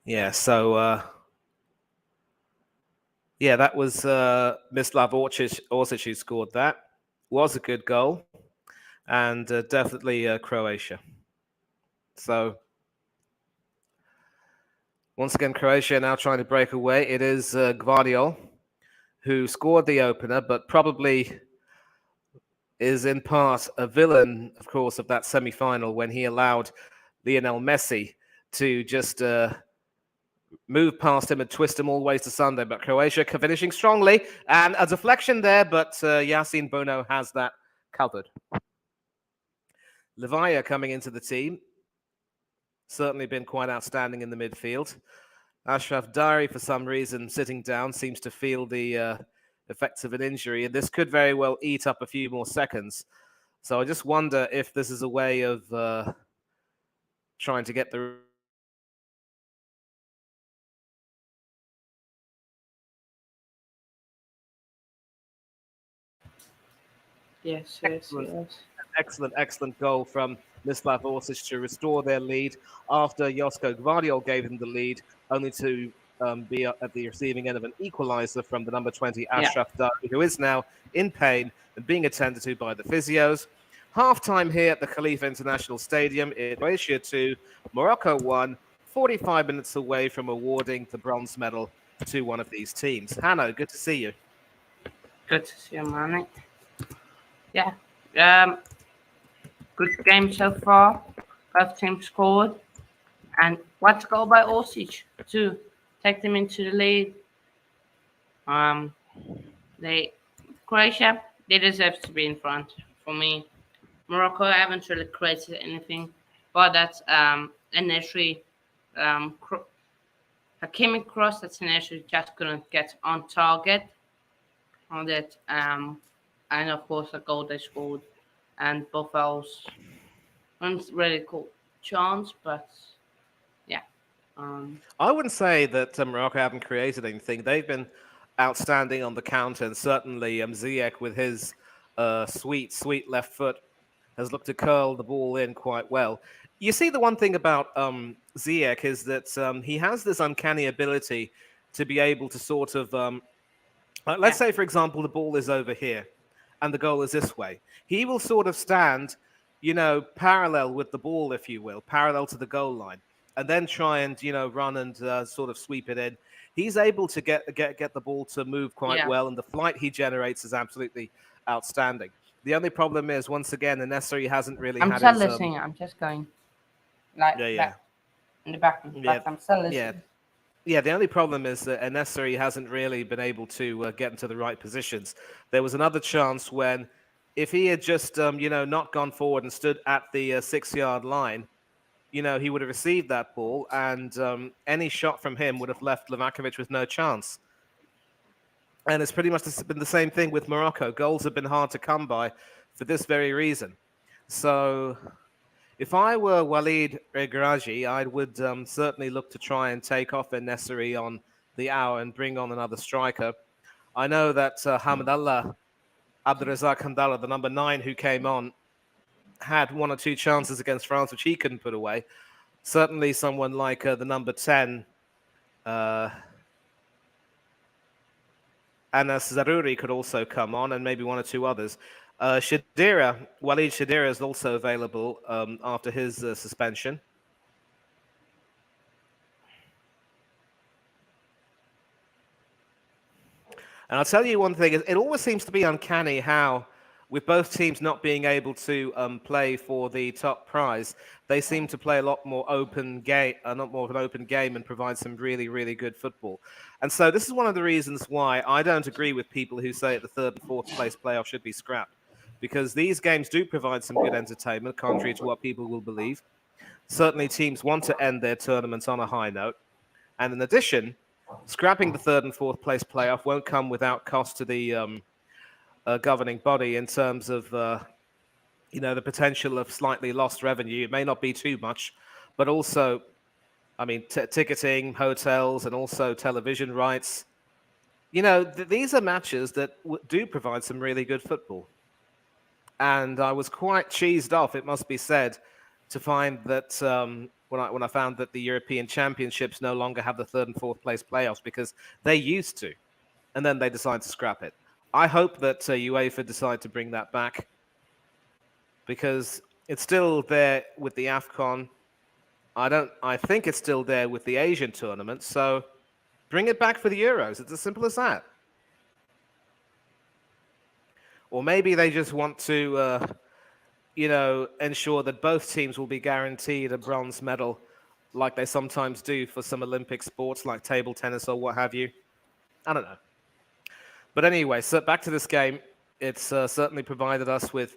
Yeah, so that was Mislav Orsic who scored that. Was a good goal, and definitely Croatia. So once again, Croatia now trying to break away. It is Gvardiol who scored the opener, but probably is in part a villain, of course, of that semi-final when he allowed Lionel Messi to just move past him and twist him all the way to Sunday. But Croatia finishing strongly, and a deflection there, but Yasin Bono has that covered. Levaya coming into the team, certainly been quite outstanding in the midfield. Ashraf Dari, for some reason, sitting down, seems to feel the effects of an injury, and this could very well eat up a few more seconds. So I just wonder if this is a way of trying to get the Yes, yes, Excellent, yes. excellent goal from Mislav Orsic to restore their lead after Josko Gvardiol gave them the lead, only to be at the receiving end of an equaliser from the number 20, Yeah. Ashraf Dari, who is now in pain and being attended to by the physios. Half time here at the Khalifa International Stadium in Croatia 2, Morocco 1, 45 minutes away from awarding the bronze medal to one of these teams. Hanno, good to see you. Good to see you, man. Yeah. Um, Good game so far. Both teams scored. And what goal by Orsic to take them into the lead. Um, they Croatia, they deserve to be in front for me. Morocco haven't really created anything, but that's a Nesri Hakimi cross that Nesri just couldn't get on target on that, and of course the goal they scored, and both goals weren't really cool chance, but yeah, I wouldn't say that Morocco haven't created anything. They've been outstanding on the counter, and certainly Ziyech with his sweet left foot has looked to curl the ball in quite well. You see, the one thing about Ziyech is that he has this uncanny ability to be able to sort of let's yeah, say, for example, the ball is over here and the goal is this way. He will sort of stand, parallel with the ball, if you will, parallel to the goal line, and then try and run and sort of sweep it in. He's able to get the ball to move quite yeah. well, and the flight he generates is absolutely outstanding. The only problem is, once again, the necessary hasn't really I'm had still his listening. I'm just going like yeah yeah back in the back, yeah but I'm still yeah listening. Yeah, the only problem is that Enesari hasn't really been able to get into the right positions. There was another chance when, if he had just, not gone forward and stood at the 6 yard line, he would have received that ball, and any shot from him would have left Livakovic with no chance. And it's pretty much been the same thing with Morocco. Goals have been hard to come by for this very reason. So if I were Walid Regraji, I would certainly look to try and take off Nesiri on the hour and bring on another striker. I know that Hamdallah Abdurazak Hamdallah, the number 9 who came on, had one or two chances against France which he couldn't put away. Certainly, someone like the number 10, Anas Zaruri, could also come on, and maybe one or two others. Walid Shadira is also available after his suspension. And I'll tell you one thing, it always seems to be uncanny how, with both teams not being able to play for the top prize, they seem to play a lot more open game, not more of an open game, and provide some really good football. And so this is one of the reasons why I don't agree with people who say that the third and fourth place playoff should be scrapped, because these games do provide some good entertainment, contrary to what people will believe. Certainly, teams want to end their tournaments on a high note, and in addition, scrapping the third and fourth place playoff won't come without cost to the governing body in terms of the potential of slightly lost revenue. It may not be too much, but also, I mean, ticketing, hotels, and also television rights. These are matches that do provide some really good football. And I was quite cheesed off, it must be said, to find that when I found that the European Championships no longer have the third and fourth place playoffs, because they used to, and then they decided to scrap it. I hope that UEFA decide to bring that back, because it's still there with the AFCON. I think it's still there with the Asian tournament. So bring it back for the Euros. It's as simple as that. Or maybe they just want to, ensure that both teams will be guaranteed a bronze medal, like they sometimes do for some Olympic sports like table tennis or what have you. I don't know. But anyway, so back to this game. It's certainly provided us with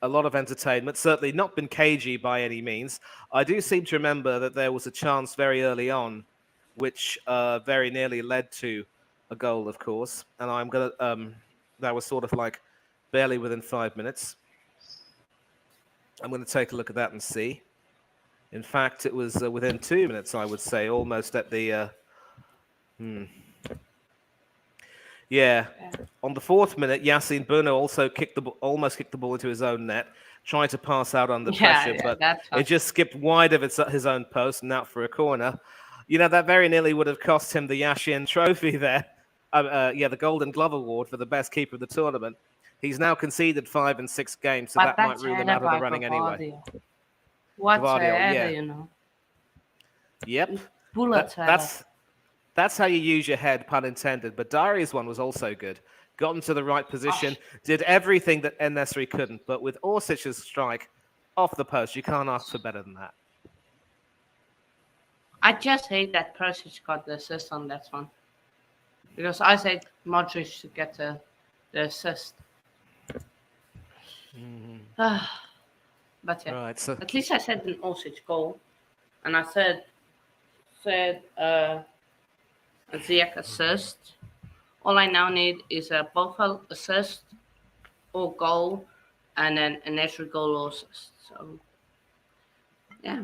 a lot of entertainment, certainly not been cagey by any means. I do seem to remember that there was a chance very early on, which very nearly led to a goal, of course. And that was sort of like barely within 5 minutes. I'm going to take a look at that and see. In fact, it was within 2 minutes, I would say, almost at the. Yeah. Yeah, On the 4th minute, Yassine Bouno also almost kicked the ball into his own net, trying to pass out under yeah, pressure, yeah. but That's it fun. just skipped wide of his own post and out for a corner. That very nearly would have cost him the Yashin trophy there. The Golden Glove Award for the best keeper of the tournament. He's now conceded 5 in 6 games, so But that might that's rule him header out of the by running anyway. Gavardia. What's a Gvardiol, header, yeah. you know? Yep. Bullets That, header. that's how you use your head, pun intended. But Diary's one was also good. Got into the right position, did everything that En-Nesyri couldn't. But with Orsic's strike off the post, you can't ask for better than that. I just hate that Perisic got the assist on that one. Because I said Modric should get the assist. But yeah, Right, so at least I said an Orsic goal. And I said a Ziyech assist. All I now need is a Bothell assist or goal, and then an extra goal or assist. So, yeah.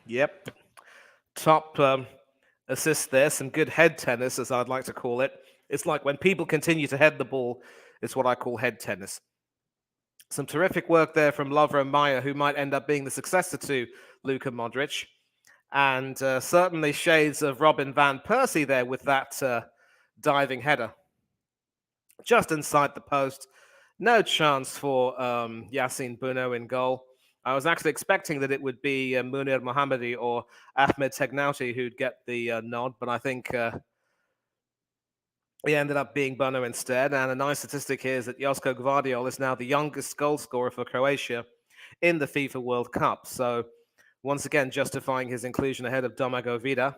yep, top assist there. Some good head tennis, as I'd like to call it. It's like when people continue to head the ball, it's what I call head tennis. Some terrific work there from Lovro Mayer, who might end up being the successor to Luka Modric. And certainly shades of Robin van Persie there with that diving header. Just inside the post. No chance for Yassine Bouno in goal. I was actually expecting that it would be Munir Mohammadi or Ahmed Tegnauti who'd get the nod, but I think he ended up being Bono instead. And a nice statistic here is that Josko Gvardiol is now the youngest goal scorer for Croatia in the FIFA World Cup. So once again, justifying his inclusion ahead of Domago Vida.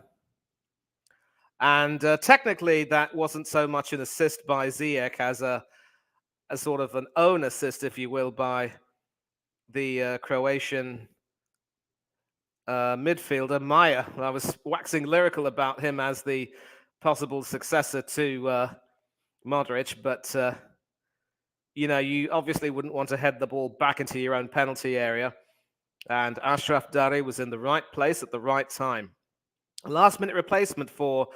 And technically, that wasn't so much an assist by Ziyech as a sort of an own assist, if you will, by the Croatian midfielder, Maya. I was waxing lyrical about him as the possible successor to Modric, but you obviously wouldn't want to head the ball back into your own penalty area. And Ashraf Dari was in the right place at the right time. Last-minute replacement for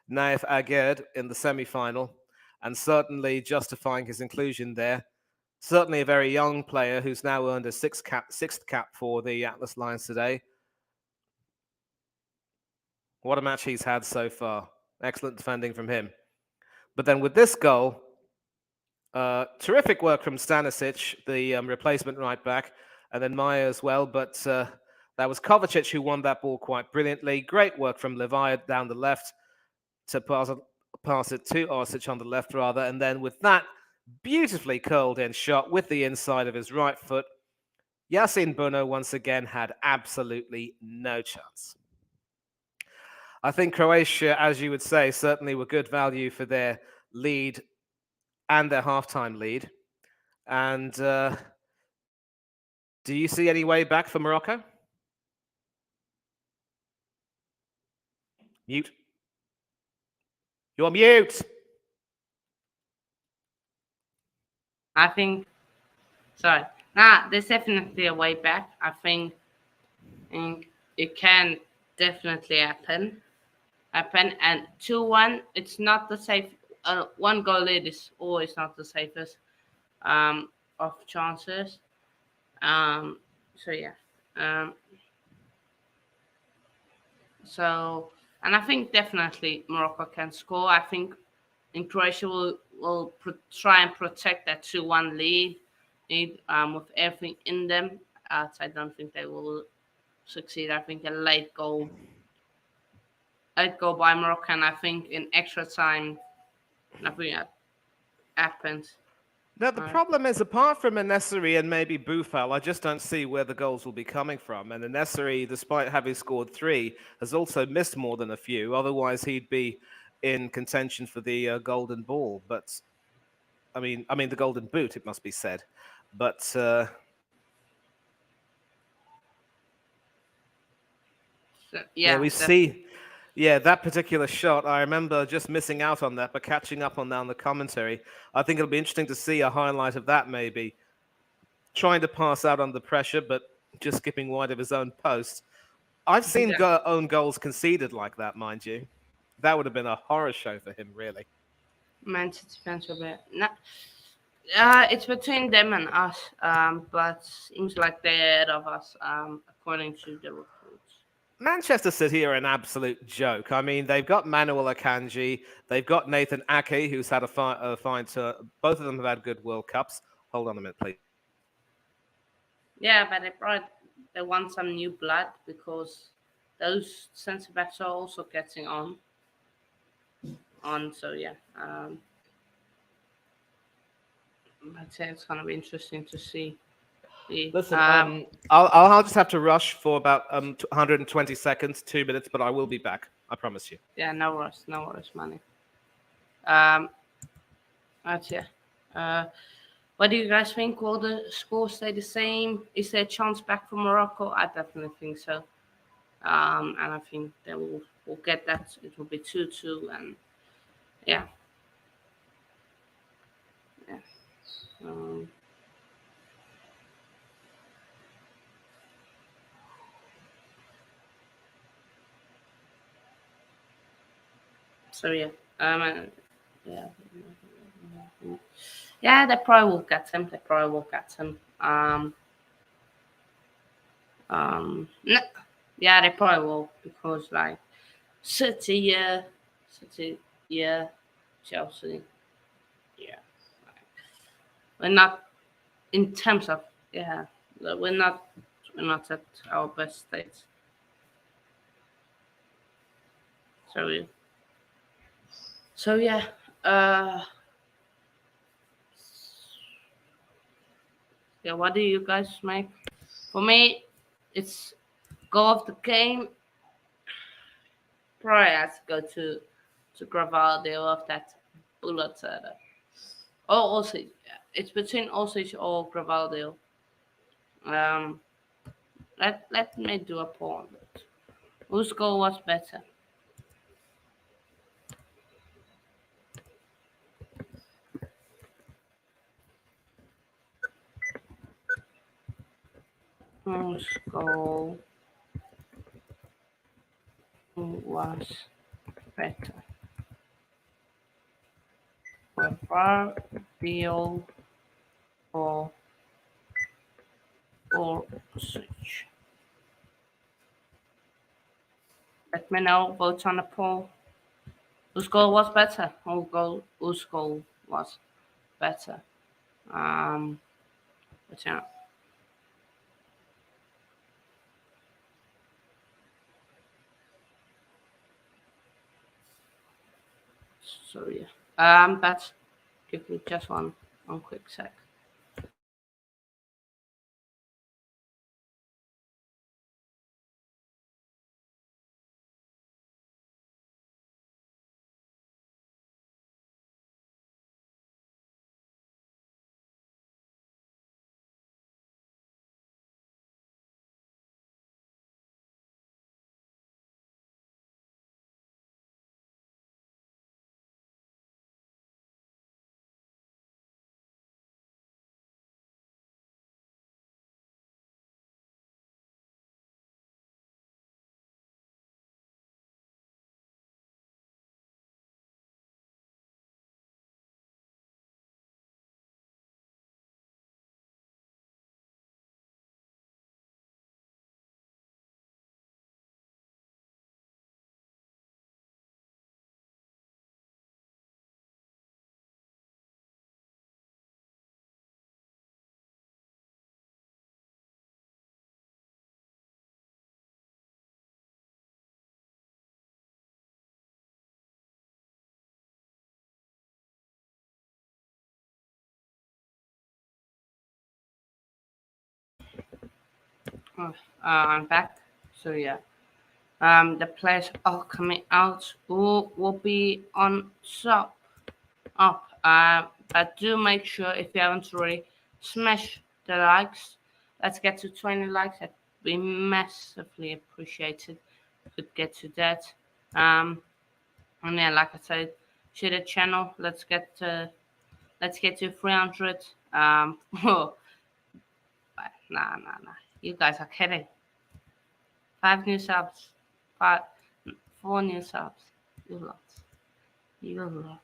Naif Agerd in the semi-final, and certainly justifying his inclusion there. Certainly a very young player who's now earned a sixth cap for the Atlas Lions today. What a match he's had so far. Excellent defending from him. But then with this goal, terrific work from Stanisic, the replacement right back, and then Maya as well. But that was Kovacic who won that ball quite brilliantly. Great work from Levi down the left to pass it to Orsic on the left, rather. And then with that beautifully curled in shot with the inside of his right foot, Yassine Bouno once again had absolutely no chance. I think Croatia, as you would say, certainly were good value for their lead and their halftime lead. And do you see any way back for Morocco? Mute. You're mute. I think, sorry. Nah, there's definitely a way back. I think it can definitely happen. And 2-1, it's not the safe. One goal lead is always not the safest of chances. So yeah. And I think definitely Morocco can score. I think in Croatia will try and protect that 2-1 lead with everything in them. I don't think they will succeed. I think a late goal by Morocco, and I think in extra time, nothing happens. Now, the problem is, apart from En-Nesyri and maybe Boufal, I just don't see where the goals will be coming from. And En-Nesyri, despite having scored 3, has also missed more than a few. Otherwise, he'd be in contention for the golden ball. But, I mean the golden boot, it must be said. But we see... Yeah, that particular shot, I remember just missing out on that, but catching up on that on the commentary. I think it'll be interesting to see a highlight of that, maybe. Trying to pass out under pressure, but just skipping wide of his own post. I've seen Yeah. own goals conceded like that, mind you. That would have been a horror show for him, really. Man City fans a bit. No, it's between them and us. But seems like they're ahead of us. According to the reports. Manchester City are an absolute joke. I mean, they've got Manuel Akanji, they've got Nathan Ake, who's had a fine turn. Both of them have had good World Cups. Hold on a minute, please. Yeah, but they want some new blood because those centre backs are also getting on. So yeah, I'd say it's gonna be interesting to see. Listen, I'll just have to rush for about 120 seconds, 2 minutes, but I will be back. I promise you. Yeah, no worries, money. Um, that's yeah. Uh, what do you guys think? Will the score stay the same? Is there a chance back for Morocco? I definitely think so. And I think they will get that. It will be 2-2, and yeah, yeah. Um, so yeah, yeah, yeah. They probably will get him. They probably will get him. No, yeah, they probably will because like City, yeah, City, yeah, Chelsea, yeah. We're not in terms of yeah, we're not we're not at our best state. So so yeah, uh, yeah. What do you guys make? For me, it's go off the game. Probably has to go to Gravaldo of that bullet. Oh, also, it's between Osage or Gravaldo. Um, let me do a poll on it. Whose goal was better? Whose goal was better? Gravaldo or Osage? Let me know. Vote on the poll. Whose goal was better? Whose goal was better? Um, but yeah, so yeah. But give me just one quick sec. Oh, I'm back. So yeah. The players are coming out who will be on top up. But do make sure if you haven't already, smash the likes. Let's get to 20 likes. That'd be massively appreciated. Could get to that. Um, and yeah, like I said, share the channel. Let's get to 300. Oh, nah. You guys are kidding. 5 new subs. 4 new subs. You lot. You lot.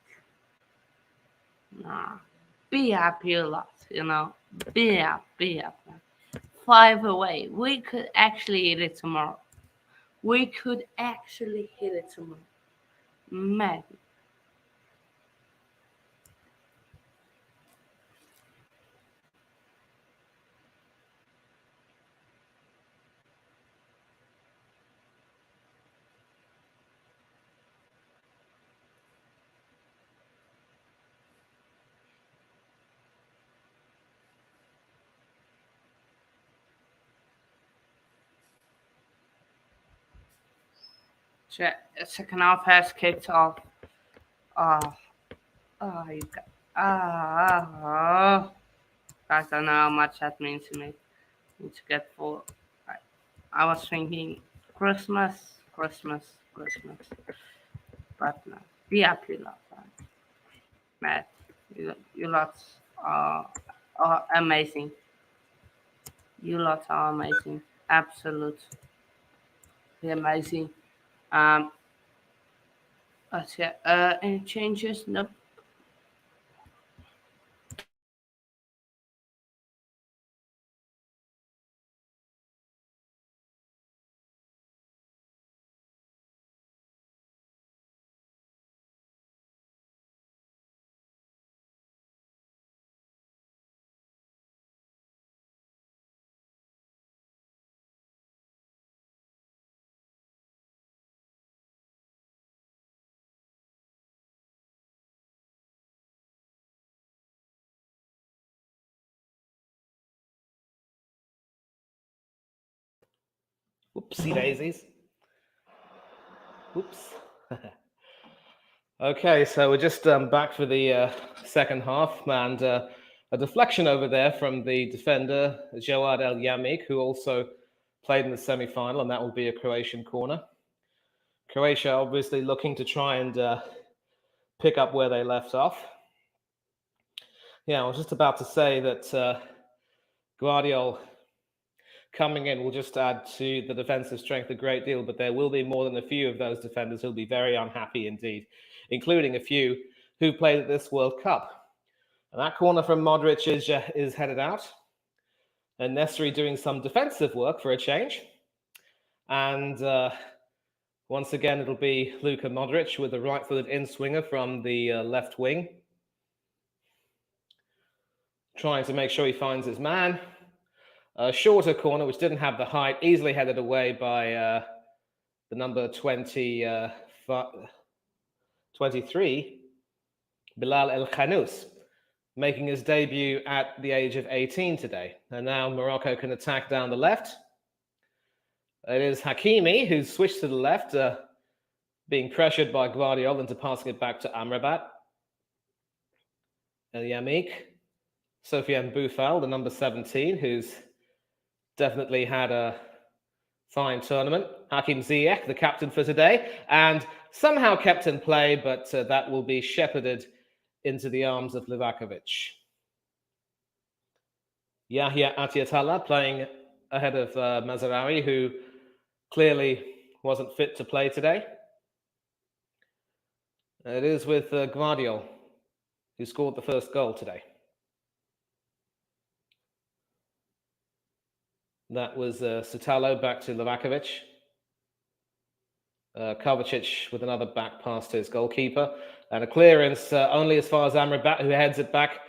Nah. Be happy, you lot. Be happy, be happy. 5 away. We could actually hit it tomorrow. We could actually hit it tomorrow. Man. Second half has kicked off. Oh, you got. Oh. Guys, I don't know how much that means to me. Need to get full. I was thinking Christmas, Christmas, Christmas. But no. Be happy, lot. Matt, you lots are amazing. You lots are amazing. Absolutely amazing. Um, let's see. Any changes? Nope. Whoopsie daisies. Whoops. Okay, so we're just back for the second half, and a deflection over there from the defender, Joad El Yamik, who also played in the semi-final, and that will be a Croatian corner. Croatia obviously looking to try and pick up where they left off. Yeah, I was just about to say that Guardiola coming in will just add to the defensive strength a great deal, but there will be more than a few of those defenders who'll be very unhappy indeed, including a few who played at this World Cup. And that corner from Modric is headed out, and Nesri doing some defensive work for a change. And once again, it'll be Luka Modric with a right-footed in-swinger from the left wing, trying to make sure he finds his man. A shorter corner, which didn't have the height, easily headed away by the number 23, Bilal El Khanous, making his debut at the age of 18 today. And now Morocco can attack down the left. It is Hakimi who's switched to the left, being pressured by Guardiola into passing it back to Amrabat. El Yamik, Sofiane Boufal, the number 17, who's definitely had a fine tournament. Hakim Ziyech, the captain for today, and somehow kept in play, but that will be shepherded into the arms of Livakovic. Yahya Atiatalla playing ahead of Mazraoui, who clearly wasn't fit to play today. It is with Guardiola, who scored the first goal today. That was Sutalo back to Livakovic. Kovacic with another back pass to his goalkeeper. And a clearance only as far as Amrabat, who heads it back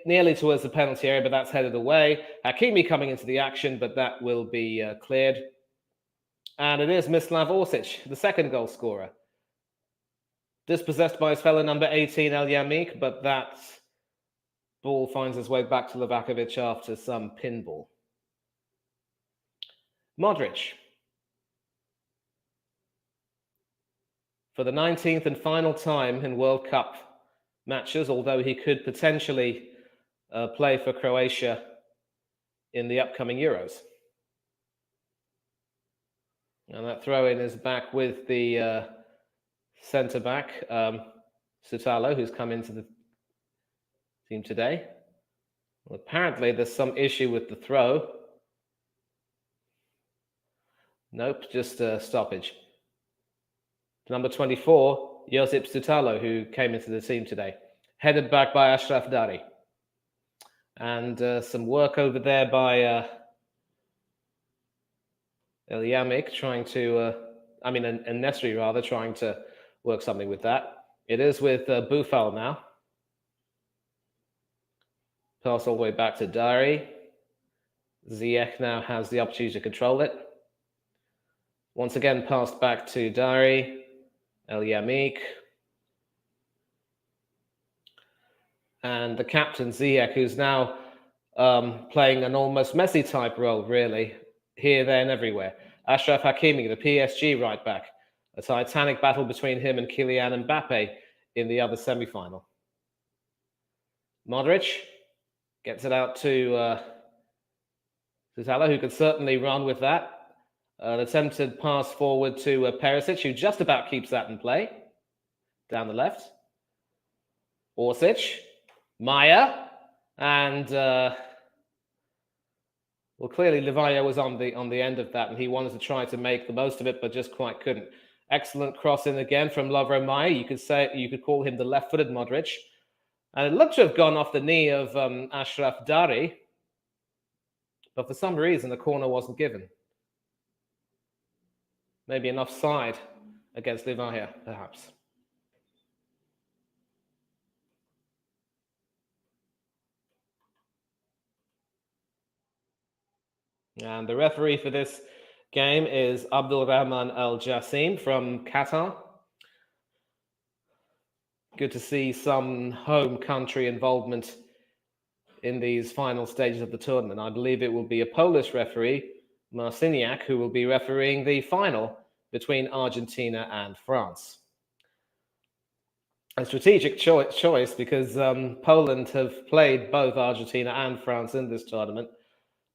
nearly towards the penalty area, but that's headed away. Hakimi coming into the action, but that will be cleared. And it is Mislav Orsic, the second goal scorer. Dispossessed by his fellow number 18, El Yamik, but that ball finds its way back to Livakovic after some pinball. Modric. For the 19th and final time in World Cup matches, although he could potentially play for Croatia in the upcoming Euros. And that throw-in is back with the centre-back, Sutalo, who's come into the team today. Well, apparently there's some issue with the throw. Nope, just a stoppage. Number 24, Josip Stutalo, who came into the team today. Headed back by Ashraf Dari. And some work over there by Elyamik trying to, and Nesri rather, trying to work something with that. It is with Boufal now. Pass all the way back to Dari. Ziyech now has the opportunity to control it. Once again, passed back to Dari, Elyamik. And the captain, Ziyech, who's now playing an almost Messi type role, really, here, there, and everywhere. Achraf Hakimi, the PSG right back. A titanic battle between him and Kylian Mbappe in the other semi-final. Modric gets it out to Zutalo, who could certainly run with that. An attempted pass forward to Perisic, who just about keeps that in play. Down the left. Orsic. Maya. And clearly Livaja was on the end of that, and he wanted to try to make the most of it, but just quite couldn't. Excellent cross in again from Lovro Maya. You could call him the left-footed Modric. And it looked to have gone off the knee of Ashraf Dari, but for some reason the corner wasn't given. Maybe an offside against Livaja, perhaps. And the referee for this game is Abdul Rahman Al Jassim from Qatar. Good to see some home country involvement in these final stages of the tournament. I believe it will be a Polish referee, Marciniak, who will be refereeing the final between Argentina and France. A strategic choice because Poland have played both Argentina and France in this tournament,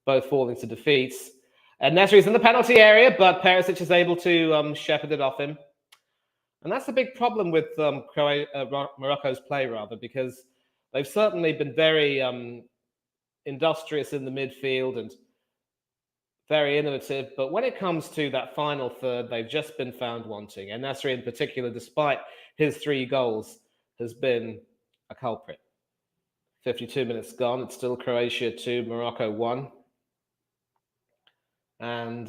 both falling to defeats. And Nesri's in the penalty area, but Perisic is able to shepherd it off him. And that's the big problem with Morocco's play, rather, because they've certainly been very industrious in the midfield and very innovative. But when it comes to that final third, they've just been found wanting. And Nasri in particular, despite his 3 goals, has been a culprit. 52 minutes gone. It's still Croatia 2, Morocco 1. And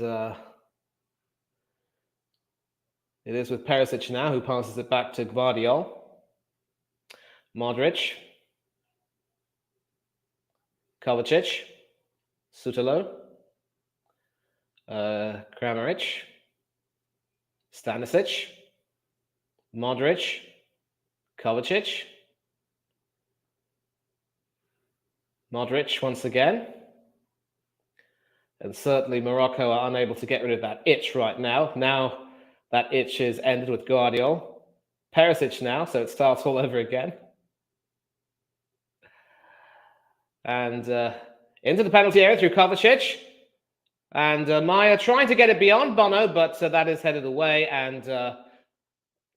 it is with Perisic now, who passes it back to Gvardiol. Modric. Kovacic. Sutalo. Kramaric. Stanisic. Modric. Kovacic. Modric once again. And certainly Morocco are unable to get rid of that itch right now. Now that itch is ended with Gvardiol. Perisic now, so it starts all over again. And into the penalty area through Kovacic. And Maya trying to get it beyond Bono, but that is headed away. And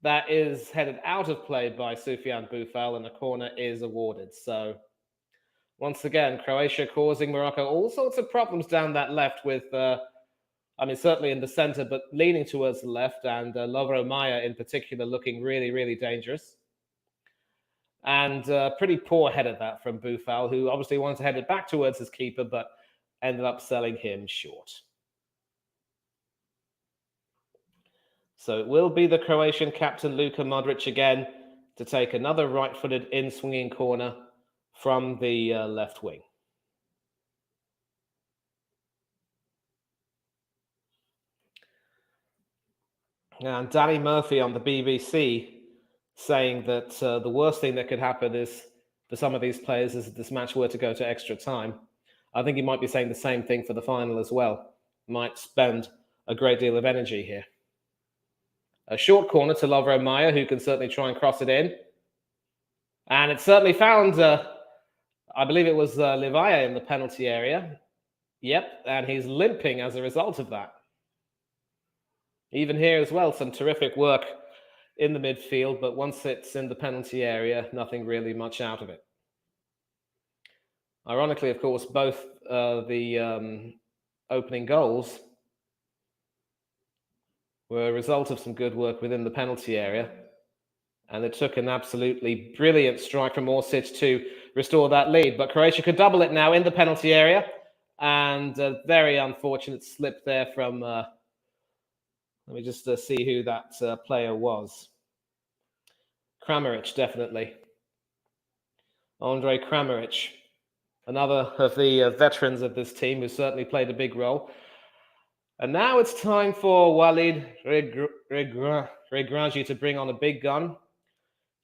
that is headed out of play by Soufiane Boufal, and a corner is awarded. So once again, Croatia causing Morocco all sorts of problems down that left with, certainly in the center, but leaning towards the left, and Lovro Maya in particular looking really, really dangerous. And pretty poor head of that from Boufal, who obviously wanted to head it back towards his keeper, but ended up selling him short. So it will be the Croatian captain, Luka Modric, again, to take another right-footed in-swinging corner from the left wing. And Danny Murphy on the BBC saying that the worst thing that could happen is for some of these players is if this match were to go to extra time. I think he might be saying the same thing for the final as well. Might spend a great deal of energy here. A short corner to Lovro Maya, who can certainly try and cross it in. And it certainly found, I believe it was Livaja in the penalty area. Yep, and he's limping as a result of that. Even here as well, some terrific work in the midfield, but once it's in the penalty area, nothing really much out of it. Ironically, of course, both the opening goals were a result of some good work within the penalty area. And it took an absolutely brilliant strike from Orsic to restore that lead. But Croatia could double it now in the penalty area. And a very unfortunate slip there from, let me just see who that player was. Kramaric, definitely. Andre Kramaric, another of the veterans of this team who certainly played a big role. And now it's time for Walid Regragui to bring on a big gun.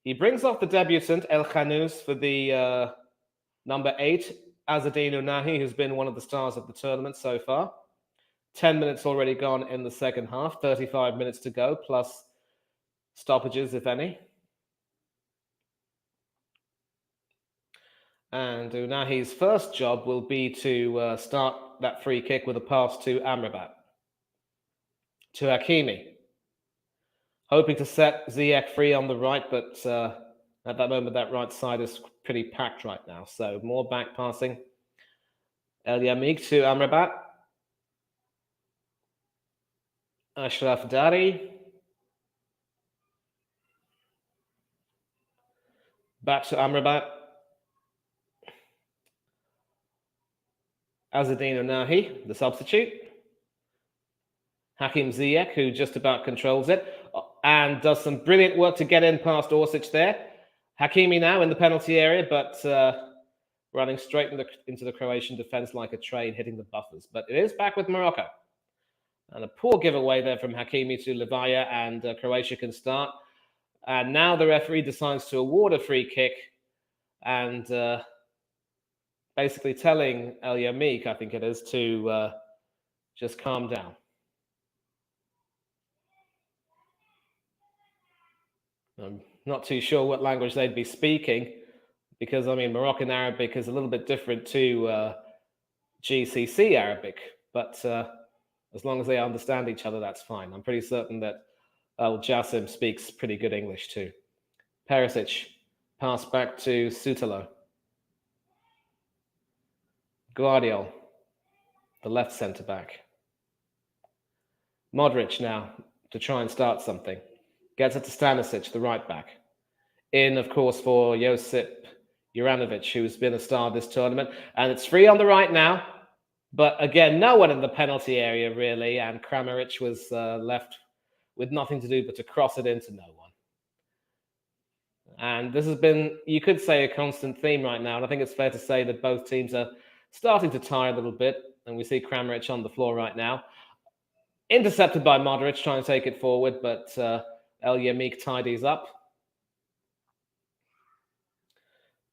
He brings off the debutant El Khanous for the number 8, Azzedine Ounahi, who's been one of the stars of the tournament so far. 10 minutes already gone in the second half, 35 minutes to go, plus stoppages, if any. And Ounahi's first job will be to start that free kick with a pass to Amrabat. To Hakimi. Hoping to set Ziyech free on the right, but at that moment, that right side is pretty packed right now. So more back passing. El Yamik to Amrabat. Ashraf Dari. Back to Amrabat. Azzedine Ounahi, the substitute. Hakim Ziyech, who just about controls it and does some brilliant work to get in past Orsic there. Hakimi now in the penalty area, but running straight into the Croatian defense like a train, hitting the buffers. But it is back with Morocco. And a poor giveaway there from Hakimi to Levaya, and Croatia can start. And now the referee decides to award a free kick and basically telling El Yamik, I think it is, to just calm down. I'm not too sure what language they'd be speaking because, I mean, Moroccan Arabic is a little bit different to GCC Arabic, but as long as they understand each other, that's fine. I'm pretty certain that Al Jassim speaks pretty good English too. Perisic, pass back to Sutalo. Guardiol, the left centre-back. Modric now to try and start something. Gets it to Stanisic, the right-back. In, of course, for Josip Juranovic, who's been a star this tournament. And it's free on the right now. But again, no one in the penalty area, really. And Kramaric was left with nothing to do but to cross it into no one. And this has been, you could say, a constant theme right now. And I think it's fair to say that both teams are starting to tire a little bit. And we see Kramaric on the floor right now. Intercepted by Modric, trying to take it forward, but El Yamik tidies up.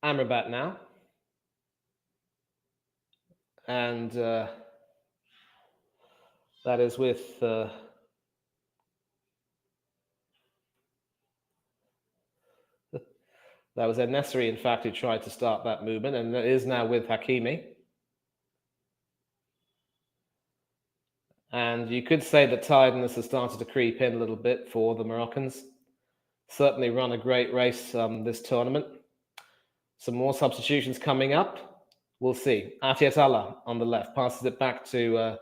Amrabat now. And that is with that was El-Nesri, in fact, who tried to start that movement, and it is now with Hakimi. And you could say that tiredness has started to creep in a little bit for the Moroccans. Certainly run a great race this tournament. Some more substitutions coming up. We'll see. Atiat Allah on the left passes it back to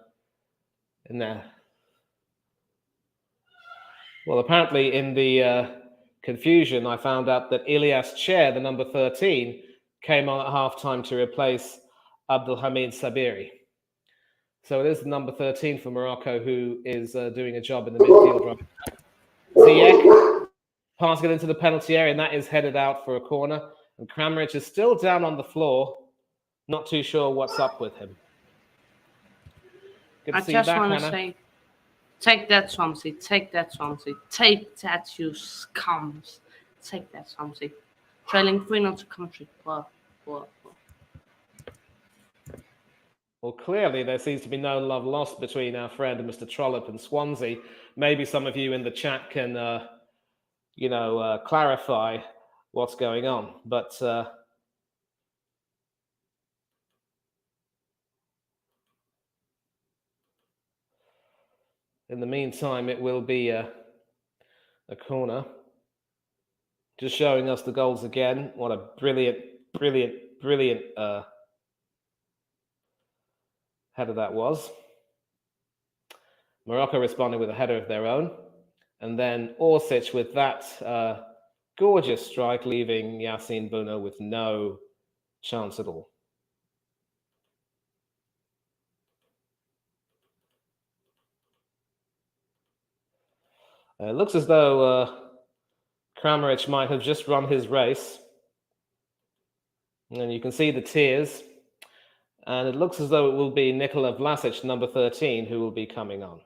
in there. Well, apparently in the confusion, I found out that Ilyas Chair, the number 13, came on at halftime to replace Abdelhamid Sabiri. So it is the number 13 for Morocco who is doing a job in the midfield right now. Ziyech passing it into the penalty area, and that is headed out for a corner. And Kramaric is still down on the floor. Not too sure what's up with him. Good to see you back, Hannah. I just want to say, take that, Swansea. Take that, Swansea. Take that, you scums. Take that, Swansea. Trailing 3-0 to country. Well. Well, clearly there seems to be no love lost between our friend and Mr. Trollope and Swansea. Maybe some of you in the chat can, clarify what's going on. But in the meantime, it will be a corner. Just showing us the goals again. What a brilliant header that was. Morocco responding with a header of their own. And then Orsic with that gorgeous strike, leaving Yassine Bouno with no chance at all. It looks as though Kramaric might have just run his race. And you can see the tears. And it looks as though it will be Nikola Vlasic, number 13, who will be coming on.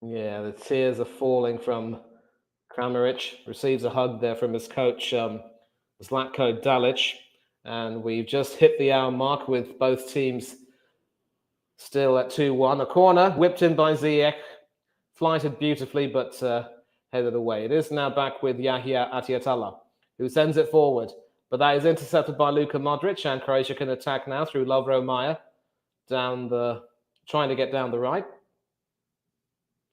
Yeah, the tears are falling from Kramaric. Receives a hug there from his coach, Zlatko Dalic. And we've just hit the hour mark with both teams still at 2-1. A corner, whipped in by Ziyech. Flighted beautifully, but headed away. It is now back with Yahya Atiatalla, who sends it forward. But that is intercepted by Luka Modric, and Croatia can attack now through Lovro Majer, trying to get down the right.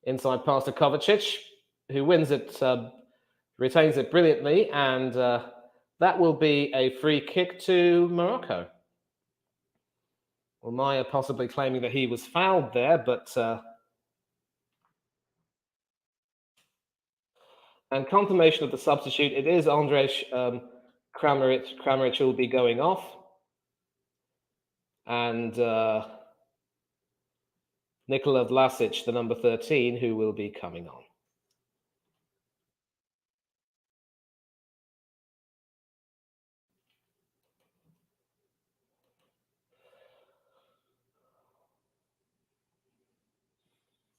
Inside pass to Kovacic, who wins it, retains it brilliantly, and that will be a free kick to Morocco. Well, Majer possibly claiming that he was fouled there, but... and confirmation of the substitute, it is Andrej Kramaric. Kramaric will be going off. And Nikola Vlasic, the number 13, who will be coming on.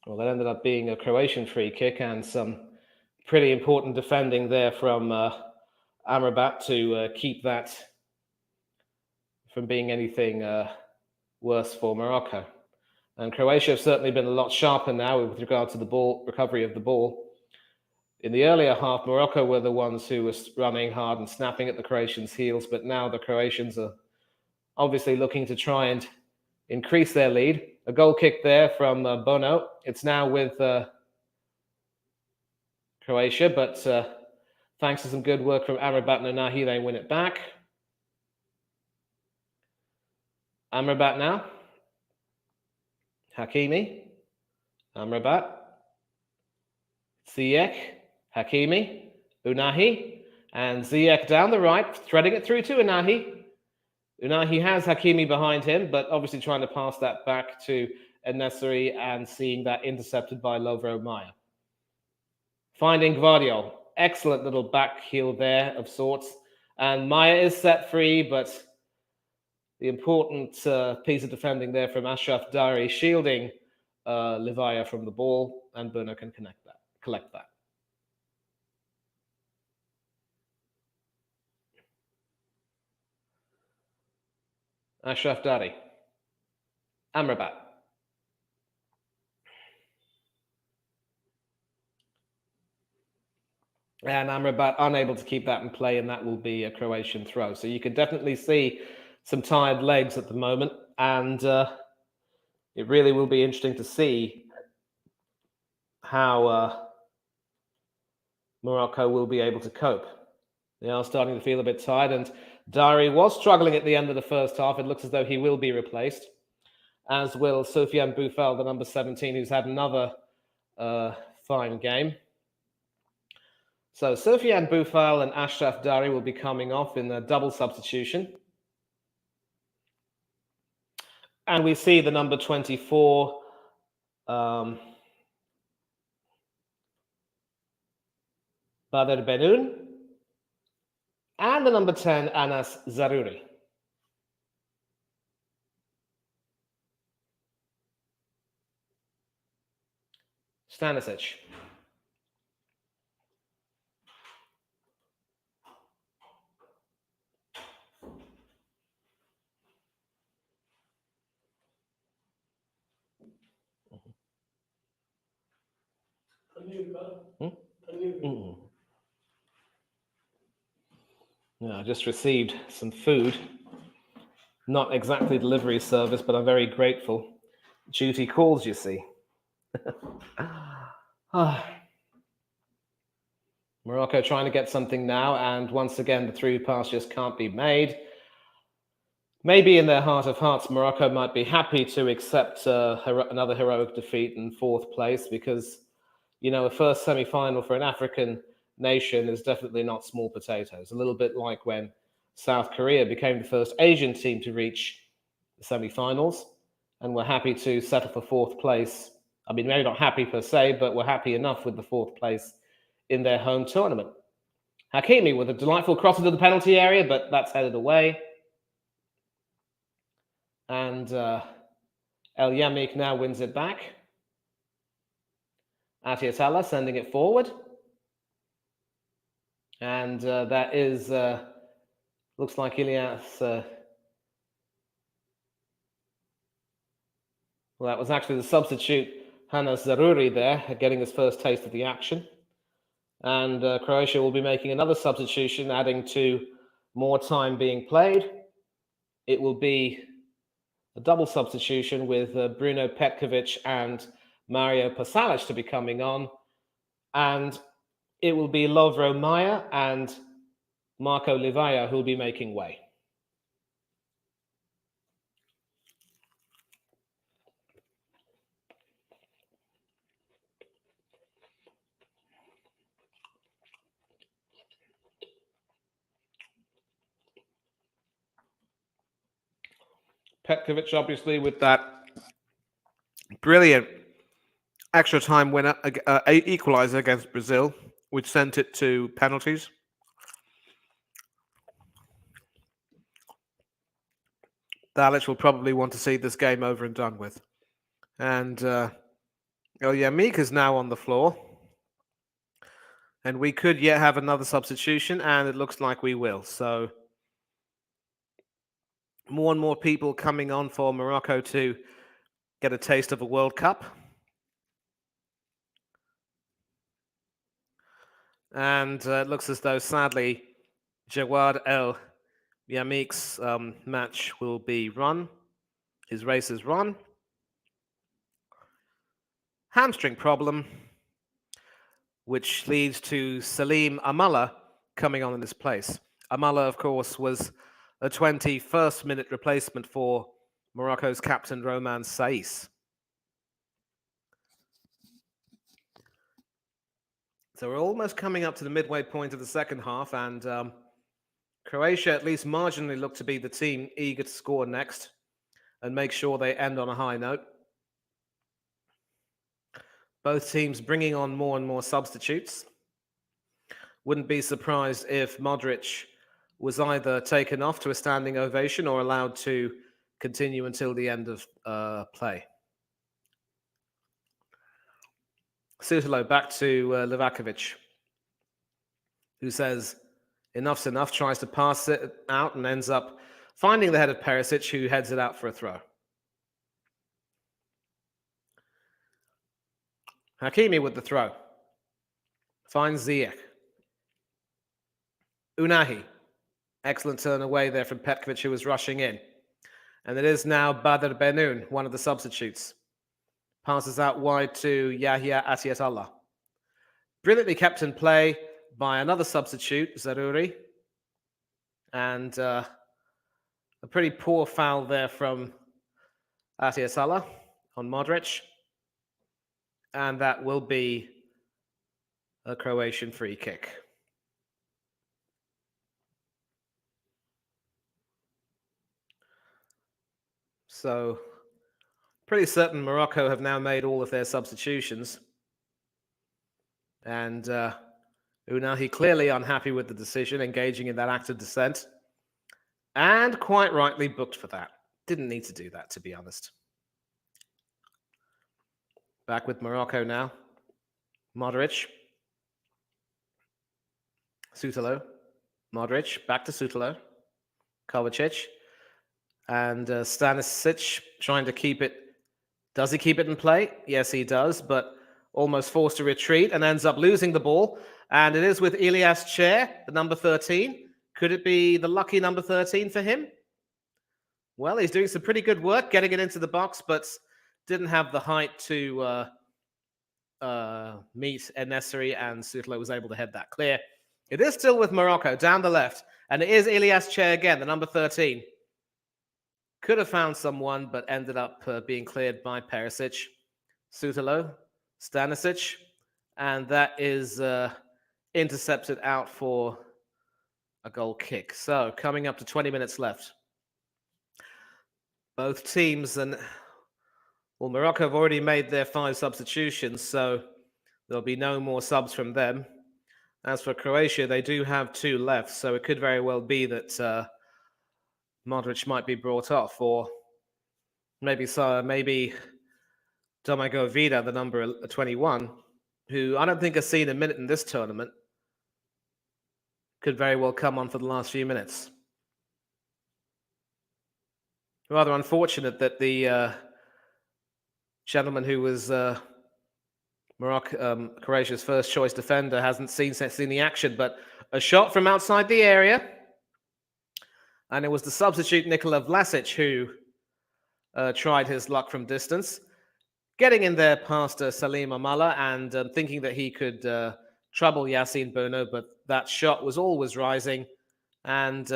Well, that ended up being a Croatian free kick and some pretty important defending there from Amrabat to keep that from being anything worse for Morocco. And Croatia have certainly been a lot sharper now with regard to the ball recovery of the ball. In the earlier half, Morocco were the ones who were running hard and snapping at the Croatians' heels, but now the Croatians are obviously looking to try and increase their lead. A goal kick there from Bono. It's now with Croatia, but thanks to some good work from Amrabat and Onahi, they win it back. Amrabat now. Hakimi. Amrabat. Ziyech. Hakimi. Unahi. And Ziyech down the right, threading it through to Unahi. Unahi has Hakimi behind him, but obviously trying to pass that back to En-Nesyri and seeing that intercepted by Lovro Majer. Finding Gvardiol. Excellent little back heel there of sorts. And Majer is set free, but the important piece of defending there from Ashraf Dari, shielding Livaya from the ball, and Bruno can collect that. Ashraf Dari. Amrabat. And Amrabat unable to keep that in play, and that will be a Croatian throw. So you can definitely see some tired legs at the moment, and it really will be interesting to see how Morocco will be able to cope. They are starting to feel a bit tired, and Dari was struggling at the end of the first half. It looks as though he will be replaced, as will Soufiane Boufal, the number 17, who's had another fine game. So Soufiane Boufal and Ashraf Dari will be coming off in a double substitution. And we see the number 24, Badr Benoun, and the number 10, Anas Zarouri. Stanisic. Yeah, I just received some food. Not exactly delivery service, but I'm very grateful. Duty calls, you see. Morocco Morocco trying to get something now, and once again, the through pass just can't be made. Maybe in their heart of hearts, Morocco might be happy to accept another heroic defeat in fourth place because, you know, a first semi-final for an African nation is definitely not small potatoes. A little bit like when South Korea became the first Asian team to reach the semi-finals, and we're happy to settle for fourth place. I mean, maybe not happy per se, but we're happy enough with the fourth place in their home tournament. Hakimi with a delightful cross into the penalty area, but that's headed away. And El Yamik now wins it back. Atiatala sending it forward. And that is, looks like Ilias. Well, that was actually the substitute, Hannes Zaruri, there, getting his first taste of the action. And Croatia will be making another substitution, adding to more time being played. It will be a double substitution with Bruno Petkovic and Mario Pasalic to be coming on. And it will be Lovro Maia and Marco Livaja who will be making way. Petkovic, obviously, with that brilliant extra time winner, equaliser against Brazil, which sent it to penalties. Dalic will probably want to see this game over and done with. And El Yamik is now on the floor. And we could yet have another substitution, and it looks like we will. So more and more people coming on for Morocco to get a taste of a World Cup. And it looks as though, sadly, Jawad El Yamik's match will be run. His race is run. Hamstring problem, which leads to Salim Amala coming on in this place. Amala, of course, was a 21st-minute replacement for Morocco's captain, Roman Saiss. So we're almost coming up to the midway point of the second half, and Croatia at least marginally look to be the team eager to score next and make sure they end on a high note. Both teams bringing on more and more substitutes. Wouldn't be surprised if Modric was either taken off to a standing ovation or allowed to continue until the end of play. Sutalo back to Livakovic, who says enough's enough, tries to pass it out and ends up finding the head of Perisic, who heads it out for a throw. Hakimi with the throw. Finds Ziyech. Unahi. Excellent turn away there from Petkovic, who was rushing in. And it is now Badr Benoun, one of the substitutes. Passes out wide to Yahya Atiatalla. Brilliantly kept in play by another substitute, Zaruri. And a pretty poor foul there from Atiatalla on Modric. And that will be a Croatian free kick. So, pretty certain Morocco have now made all of their substitutions. And Unahi clearly unhappy with the decision, engaging in that act of dissent. And quite rightly booked for that. Didn't need to do that, to be honest. Back with Morocco now. Modric. Sutalo. Modric. Back to Sutalo. Kovacic. And Stanisic trying to keep it. Does he keep it in play? Yes, he does, but almost forced to retreat and ends up losing the ball. And it is with Ilias Chair, the number 13. Could it be the lucky number 13 for him? Well, he's doing some pretty good work getting it into the box, but didn't have the height to meet En-Nesyri, and Sutalo was able to head that clear. It is still with Morocco down the left, and it is Ilyas Che again, the number 13. Could have found someone, but ended up being cleared by Perisic. Sutalo, Stanisic, and that is intercepted out for a goal kick. So coming up to 20 minutes left. Both teams Morocco have already made their 5 substitutions, so there'll be no more subs from them. As for Croatia, they do have 2 left, so it could very well be that Modric might be brought off, or maybe Domago Vida, the number 21, who I don't think has seen a minute in this tournament, could very well come on for the last few minutes. Rather unfortunate that the gentleman who was Croatia's first choice defender hasn't seen the action, but a shot from outside the area, and it was the substitute Nikola Vlasic who tried his luck from distance, getting in there past Salim Amala and thinking that he could trouble Yassine Bouno, but that shot was always rising and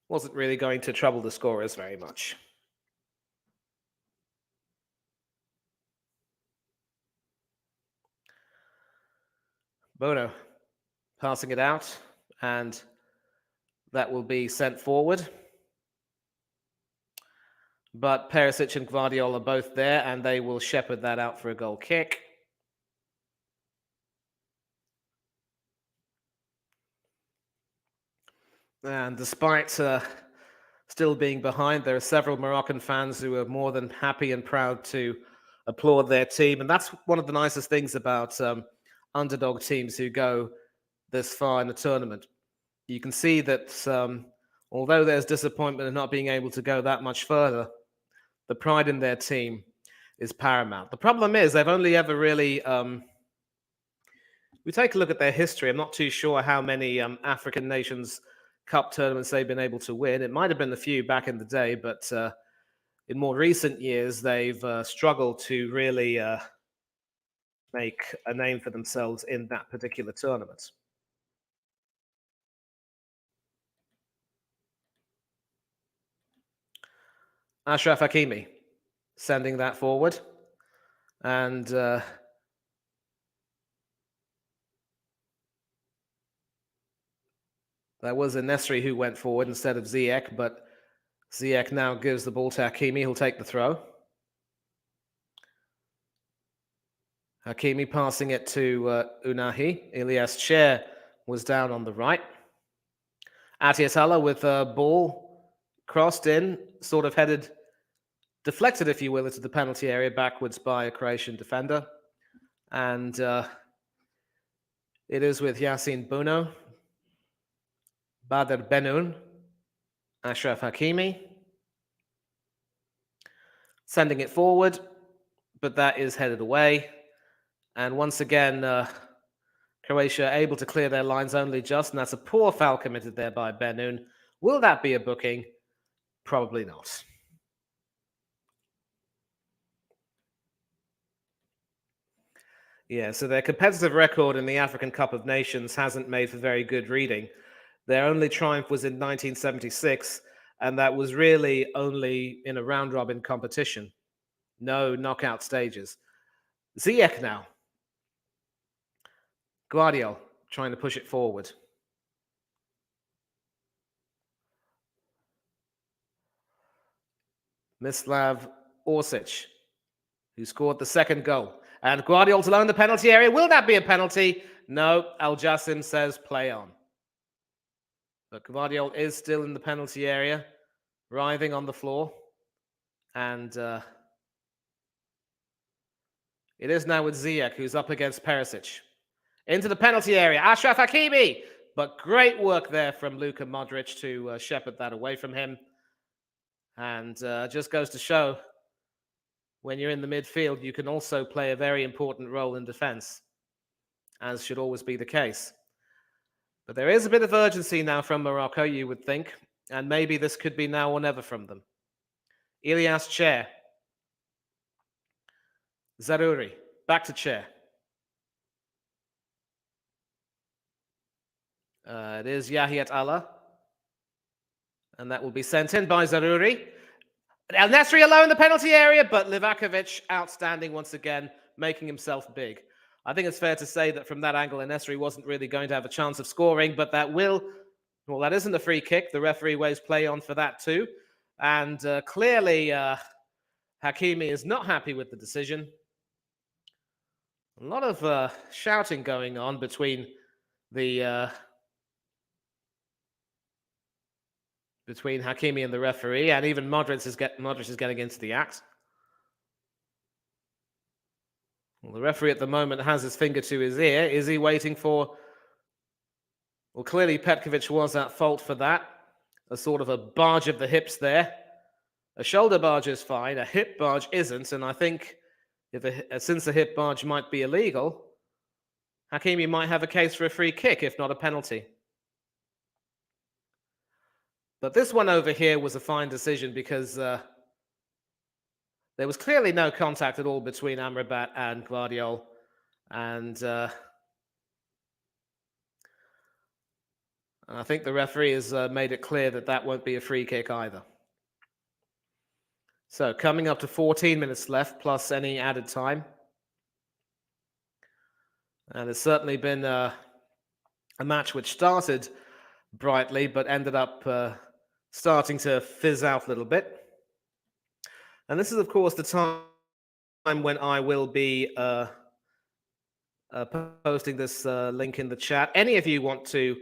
wasn't really going to trouble the scorers very much. Bouno passing it out, and that will be sent forward. But Perisic and Gvardiol are both there, and they will shepherd that out for a goal kick. And despite still being behind, there are several Moroccan fans who are more than happy and proud to applaud their team. And that's one of the nicest things about underdog teams who go this far in the tournament. You can see that although there's disappointment in not being able to go that much further, the pride in their team is paramount. The problem is they've only ever really... we take a look at their history. I'm not too sure how many African nations Cup tournaments they've been able to win. It might have been a few back in the day, but in more recent years, they've struggled to really make a name for themselves in that particular tournament. Achraf Hakimi sending that forward. And that was En-Nesyri who went forward instead of Ziyech, but Ziyech now gives the ball to Hakimi. He'll take the throw. Hakimi passing it to Unahi. Ilyas Che was down on the right. Atiatala with a ball crossed in, sort of headed, deflected, if you will, into the penalty area backwards by a Croatian defender. And it is with Yassine Bouno, Badr Benoun, Achraf Hakimi, sending it forward, but that is headed away. And once again, Croatia able to clear their lines only just, and that's a poor foul committed there by Benoun. Will that be a booking? Probably not. Yeah, so their competitive record in the African Cup of Nations hasn't made for very good reading. Their only triumph was in 1976, and that was really only in a round-robin competition. No knockout stages. Ziyech now. Gvardiol trying to push it forward. Mislav Orsic, who scored the second goal. And Gvardiol alone in the penalty area. Will that be a penalty? No, Al Jassim says play on. But Gvardiol is still in the penalty area, writhing on the floor. And it is now with Ziyech, who's up against Perisic. Into the penalty area, Achraf Hakimi! But great work there from Luka Modric to shepherd that away from him. And just goes to show, when you're in the midfield, you can also play a very important role in defense, as should always be the case. But there is a bit of urgency now from Morocco, you would think, and maybe this could be now or never from them. Ilyas Che Zarouri, back to chair. It is Yahiyat Allah. And that will be sent in by Zarouri. El Nesri alone in the penalty area, but Livakovic outstanding once again, making himself big. I think it's fair to say that from that angle, El Nesri wasn't really going to have a chance of scoring, but that isn't a free kick. The referee weighs play on for that too. And clearly, Hakimi is not happy with the decision. A lot of shouting going on between Hakimi and the referee, and even Modric is getting into the act. Well, the referee at the moment has his finger to his ear. Is he waiting for... Well, clearly Petkovic was at fault for that. A sort of a barge of the hips there. A shoulder barge is fine, a hip barge isn't, and I think since a hip barge might be illegal, Hakimi might have a case for a free kick, if not a penalty. But this one over here was a fine decision because there was clearly no contact at all between Amrabat and Gvardiol. And I think the referee has made it clear that that won't be a free kick either. So coming up to 14 minutes left, plus any added time. And it's certainly been a match which started brightly, but ended up starting to fizz out a little bit. And this is, of course, the time when I will be posting this link in the chat. Any of you want to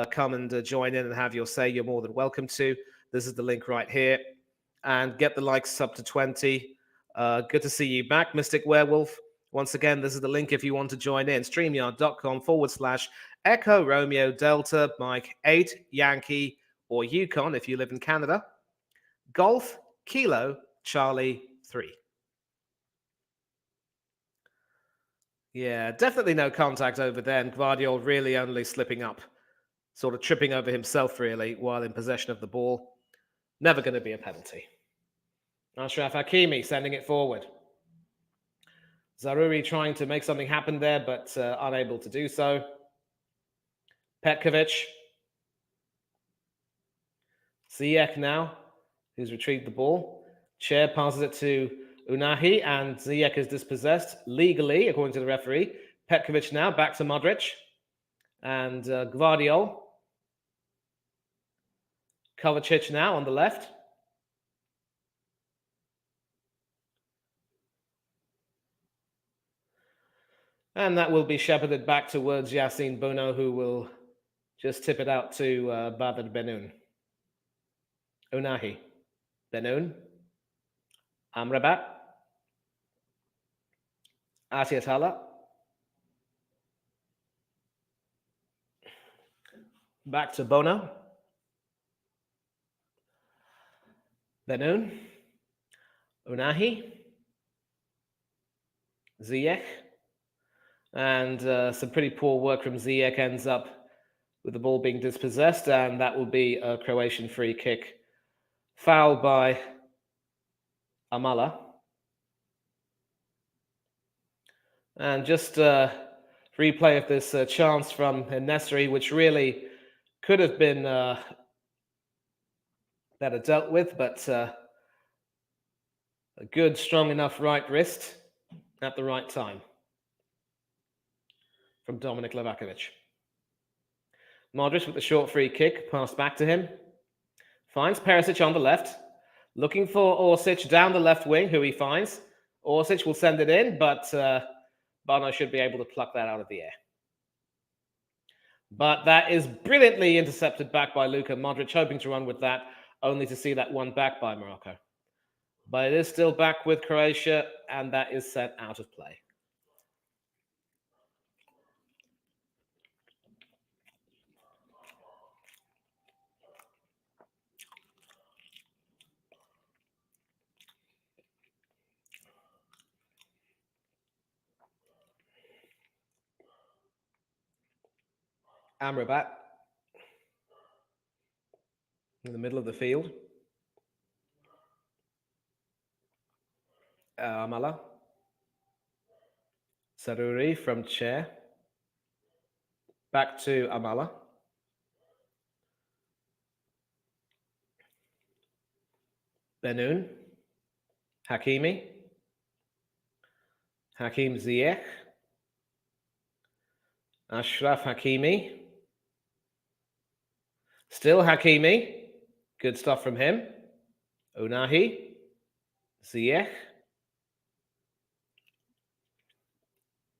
come and join in and have your say, you're more than welcome to. This is the link right here. And get the likes up to 20. Good to see you back, Mystic Werewolf. Once again, this is the link if you want to join in. StreamYard.com/Echo Romeo Delta Mike 8 Yankee or Yukon if you live in Canada. Golf Kilo Charlie 3. Yeah, definitely no contact over there. And Gvardiol really only slipping up, sort of tripping over himself really while in possession of the ball. Never going to be a penalty. Ashraf Hakimi sending it forward. Zarouri trying to make something happen there, but unable to do so. Petkovic. Ziyech now, who's retrieved the ball. Chair passes it to Unahi, and Ziyech is dispossessed legally, according to the referee. Petkovic now, back to Modric. And Gvardiol. Kovacic now on the left. And that will be shepherded back towards Yassine Bouno, who will just tip it out to Badr Benoun. Unahi. Benoun. Amrabat. Atiatala. Back to Bono. Benoun. Unahi. Ziyech. And some pretty poor work from Ziyech ends up with the ball being dispossessed, and that will be a Croatian free kick. Foul by Amala. And just replay of this chance from Nesri, which really could have been better dealt with, but a good, strong enough right wrist at the right time from Dominik Livakovic. Modric with the short free kick, passed back to him. Finds Perisic on the left. Looking for Orsic down the left wing, who he finds. Orsic will send it in, but Bono should be able to pluck that out of the air. But that is brilliantly intercepted back by Luka Modric, hoping to run with that, only to see that one back by Morocco. But it is still back with Croatia, and that is set out of play. Amrabat in the middle of the field. Amala. Saruri from chair. Back to Amala. Benoon. Hakimi. Hakim Ziyech. Ashraf Hakimi. Still Hakimi. Good stuff from him. Unahi. Ziyech.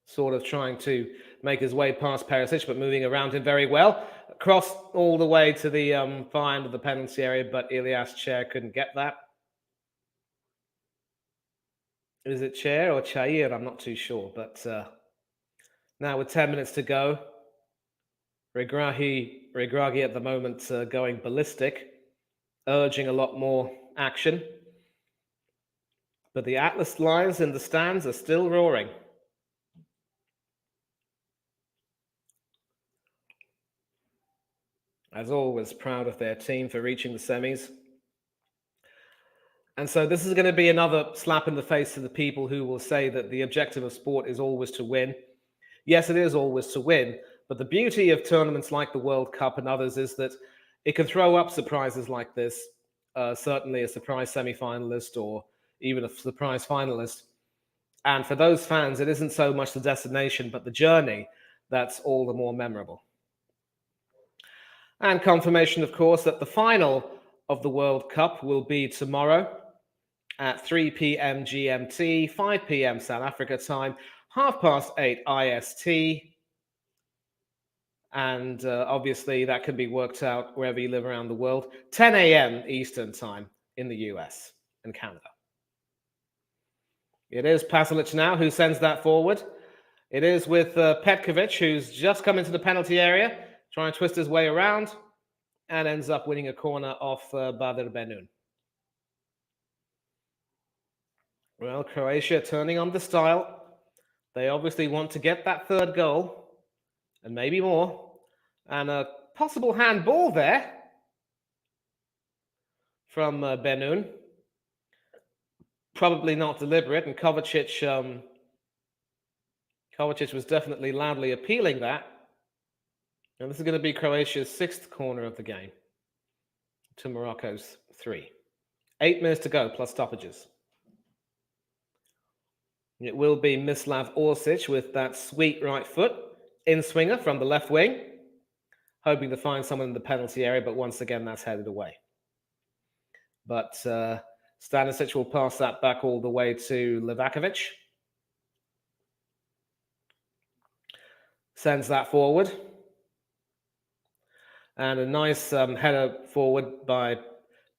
Sort of trying to make his way past Perisic, but moving around him very well. Crossed all the way to the far end of the penalty area, but Ilias Chair couldn't get that. Is it Chair or Chair? I'm not too sure, but now with 10 minutes to go, Regragui at the moment going ballistic, urging a lot more action. But the Atlas Lions in the stands are still roaring. As always, proud of their team for reaching the semis. And so this is going to be another slap in the face to the people who will say that the objective of sport is always to win. Yes, it is always to win, but the beauty of tournaments like the World Cup and others is that it can throw up surprises like this, certainly a surprise semi-finalist or even a surprise finalist. And for those fans, it isn't so much the destination, but the journey that's all the more memorable. And confirmation, of course, that the final of the World Cup will be tomorrow at 3 p.m. GMT, 5 p.m. South Africa time, 8:30 IST. And obviously that can be worked out wherever you live around the world. 10 a.m. Eastern time in the US and Canada. It is Pasalic now who sends that forward. It is with Petkovic, who's just come into the penalty area, trying to twist his way around, and ends up winning a corner off Badr Benoon. Well, Croatia turning on the style. They obviously want to get that third goal, and maybe more. And a possible handball there from Benoon. Probably not deliberate, and Kovacic was definitely loudly appealing that. And this is going to be Croatia's sixth corner of the game to Morocco's 3. 8 minutes to go, plus stoppages. It will be Mislav Orsic with that sweet right foot in swinger from the left wing, hoping to find someone in the penalty area, but once again, that's headed away. But Stanisic will pass that back all the way to Livakovic. Sends that forward. And a nice header forward by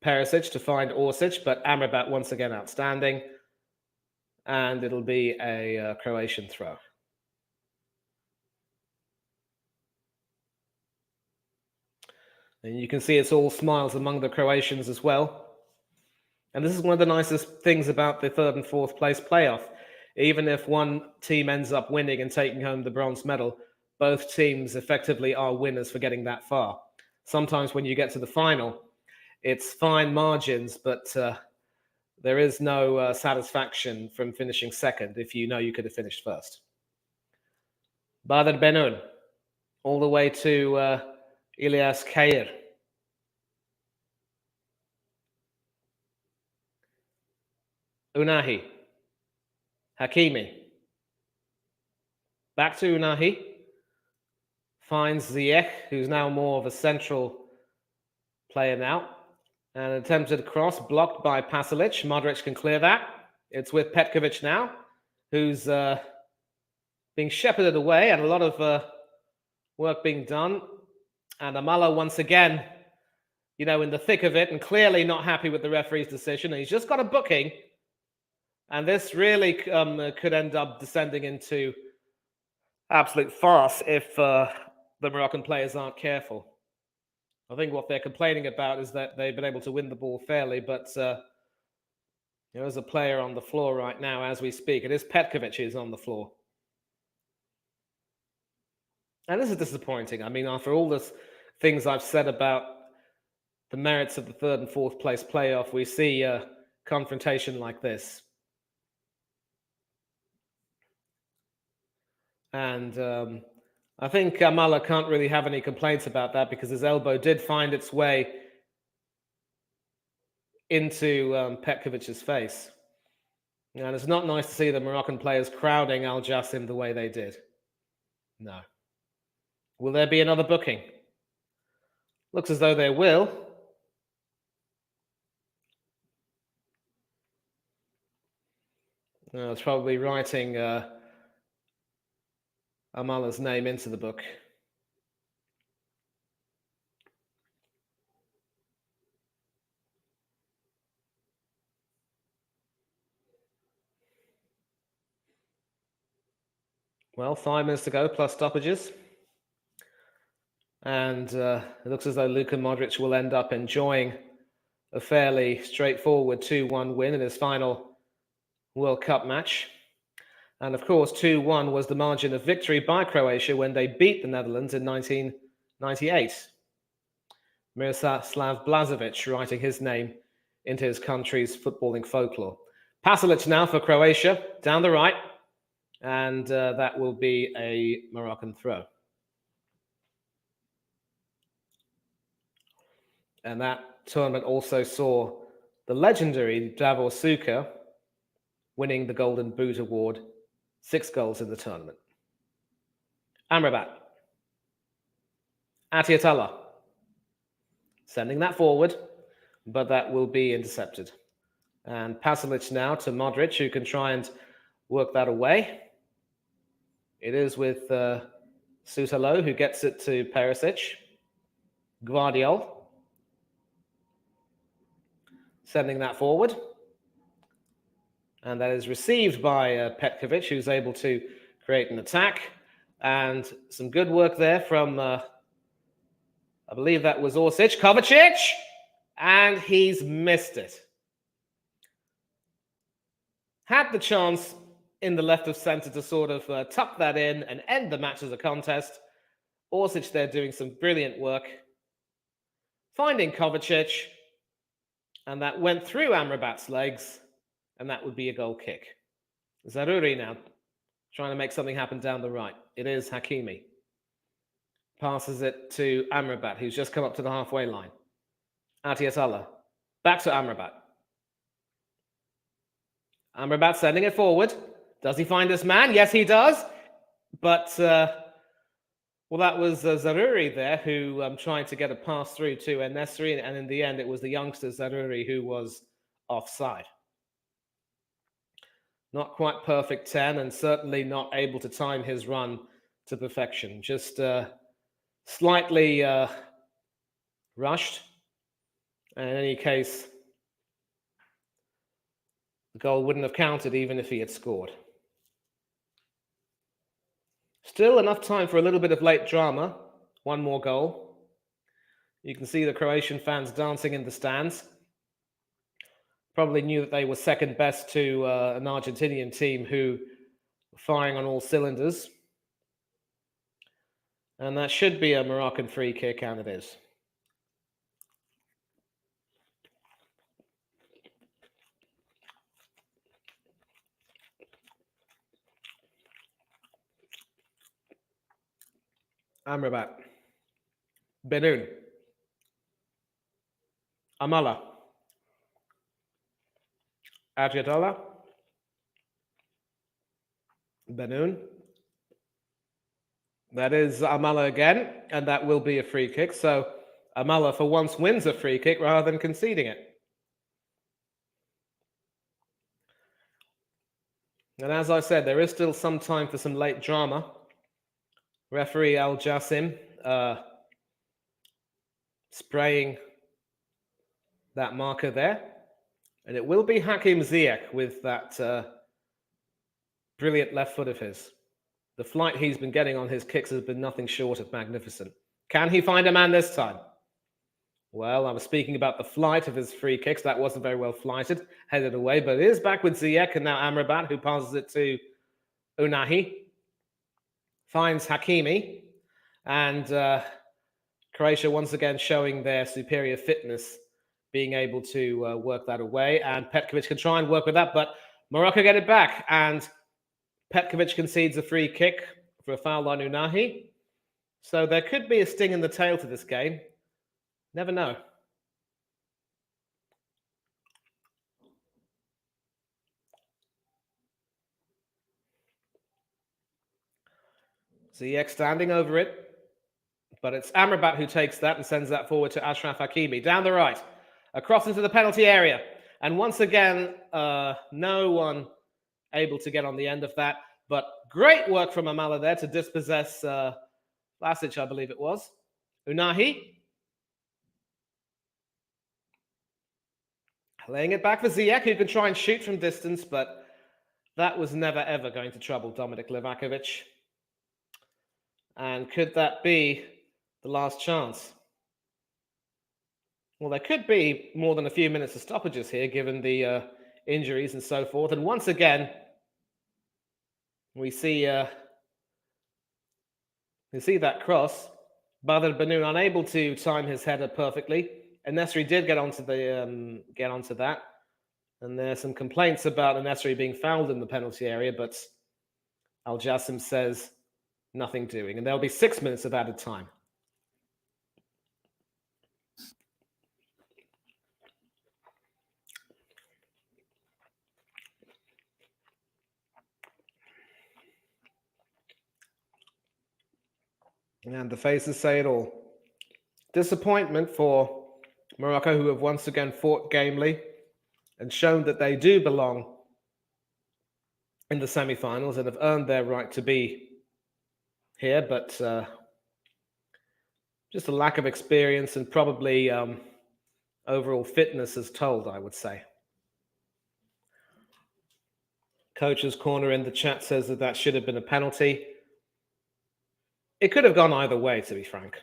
Perisic to find Orsic, but Amrabat once again outstanding. And it'll be a Croatian throw. And you can see it's all smiles among the Croatians as well. And this is one of the nicest things about the third and fourth place playoff. Even if one team ends up winning and taking home the bronze medal, both teams effectively are winners for getting that far. Sometimes when you get to the final, it's fine margins, but there is no satisfaction from finishing second if you know you could have finished first. Badr Benoon, all the way to Ilias Chair. Unahi. Hakimi. Back to Unahi. Finds Ziyech, who's now more of a central player now. An attempted cross blocked by Pasalic. Modric can clear that. It's with Petkovic now, who's being shepherded away and a lot of work being done. And Amala once again, you know, in the thick of it and clearly not happy with the referee's decision. And he's just got a booking. And this really could end up descending into absolute farce if the Moroccan players aren't careful. I think what they're complaining about is that they've been able to win the ball fairly, but there's a player on the floor right now as we speak. It is Petkovic who's on the floor. And this is disappointing. I mean, after all the things I've said about the merits of the third and fourth place playoff, we see a confrontation like this. And I think Amala can't really have any complaints about that because his elbow did find its way into Petkovic's face. And it's not nice to see the Moroccan players crowding Al Jassim the way they did. No. Will there be another booking? Looks as though there will. It's probably writing Amala's name into the book. Well, 5 minutes to go, plus stoppages. And it looks as though Luka Modric will end up enjoying a fairly straightforward 2-1 win in his final World Cup match. And of course, 2-1 was the margin of victory by Croatia when they beat the Netherlands in 1998. Miroslav Blažević writing his name into his country's footballing folklore. Pasalic now for Croatia, down the right. And that will be a Moroccan throw. And that tournament also saw the legendary Davor Suker winning the Golden Boot Award, 6 goals in the tournament. Amrabat. Atiatullah. Sending that forward, but that will be intercepted. And Pasalic now to Modric, who can try and work that away. It is with Sutalo, who gets it to Perisic. Gvardiol. Sending that forward. And that is received by Petkovic, who's able to create an attack. And some good work there from, I believe that was Orsic. Kovacic! And he's missed it. Had the chance in the left of centre to sort of tuck that in and end the match as a contest. Orsic there doing some brilliant work. Finding Kovacic. And that went through Amrabat's legs. And that would be a goal kick. Zaroury now trying to make something happen down the right. It is Hakimi. Passes it to Amrabat, who's just come up to the halfway line. Atiatullah. Back to Amrabat. Amrabat sending it forward. Does he find this man? Yes, he does. But, well, that was Zaroury there who tried to get a pass through to En-Nesyri. And in the end, it was the youngster Zaroury who was offside. Not quite perfect 10 and certainly not able to time his run to perfection. Just slightly rushed. And in any case, the goal wouldn't have counted even if he had scored. Still enough time for a little bit of late drama. One more goal. You can see the Croatian fans dancing in the stands. Probably knew that they were second best to an Argentinian team who were firing on all cylinders. And that should be a Moroccan free kick, and it is. Amrabat. Benoun. Amala. Atiatullah. Benoun. That is Amala again, and that will be a free kick. So Amala for once wins a free kick rather than conceding it. And as I said, there is still some time for some late drama. Referee Al Jassim spraying that marker there. And it will be Hakim Ziyech with that brilliant left foot of his. The flight he's been getting on his kicks has been nothing short of magnificent. Can he find a man this time? Well, I was speaking about the flight of his free kicks. That wasn't very well flighted, headed away. But it is back with Ziyech and now Amrabat, who passes it to Unahi. Finds Hakimi. And Croatia once again showing their superior fitness, being able to work that away. And Petkovic can try and work with that, but Morocco get it back. And Petkovic concedes a free kick for a foul on Unahi. So there could be a sting in the tail to this game. Never know. Ziyech standing over it. But it's Amrabat who takes that and sends that forward to Ashraf Hakimi. Down the right. Across into the penalty area. And once again, no one able to get on the end of that. But great work from Amala there to dispossess Vlasic, I believe it was. Unahi. Laying it back for Ziyech, who can try and shoot from distance, but that was never, ever going to trouble Dominik Livakovic. And could that be the last chance? Well, there could be more than a few minutes of stoppages here, given the injuries and so forth. And once again, we see that cross. Badr Banoun unable to time his header perfectly. Nesri did get onto that, and there's some complaints about Nesri being fouled in the penalty area, but Al Jassim says nothing doing, and there'll be 6 minutes of added time. And the faces say it all. Disappointment for Morocco, who have once again fought gamely and shown that they do belong in the semi-finals and have earned their right to be here, but just a lack of experience and probably overall fitness has told, I would say. Coach's Corner in the chat says that should have been a penalty. It could have gone either way, to be frank.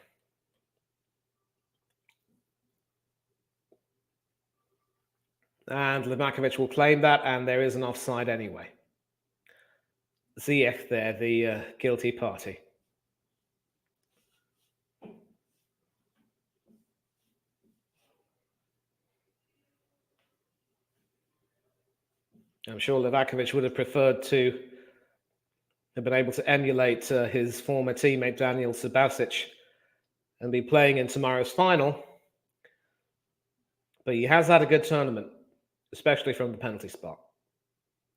And Livakovic will claim that, and there is an offside anyway. Ziyech there, the guilty party. I'm sure Livakovic would have preferred to have been able to emulate his former teammate Daniel Subasic and be playing in tomorrow's final. But he has had a good tournament, especially from the penalty spot.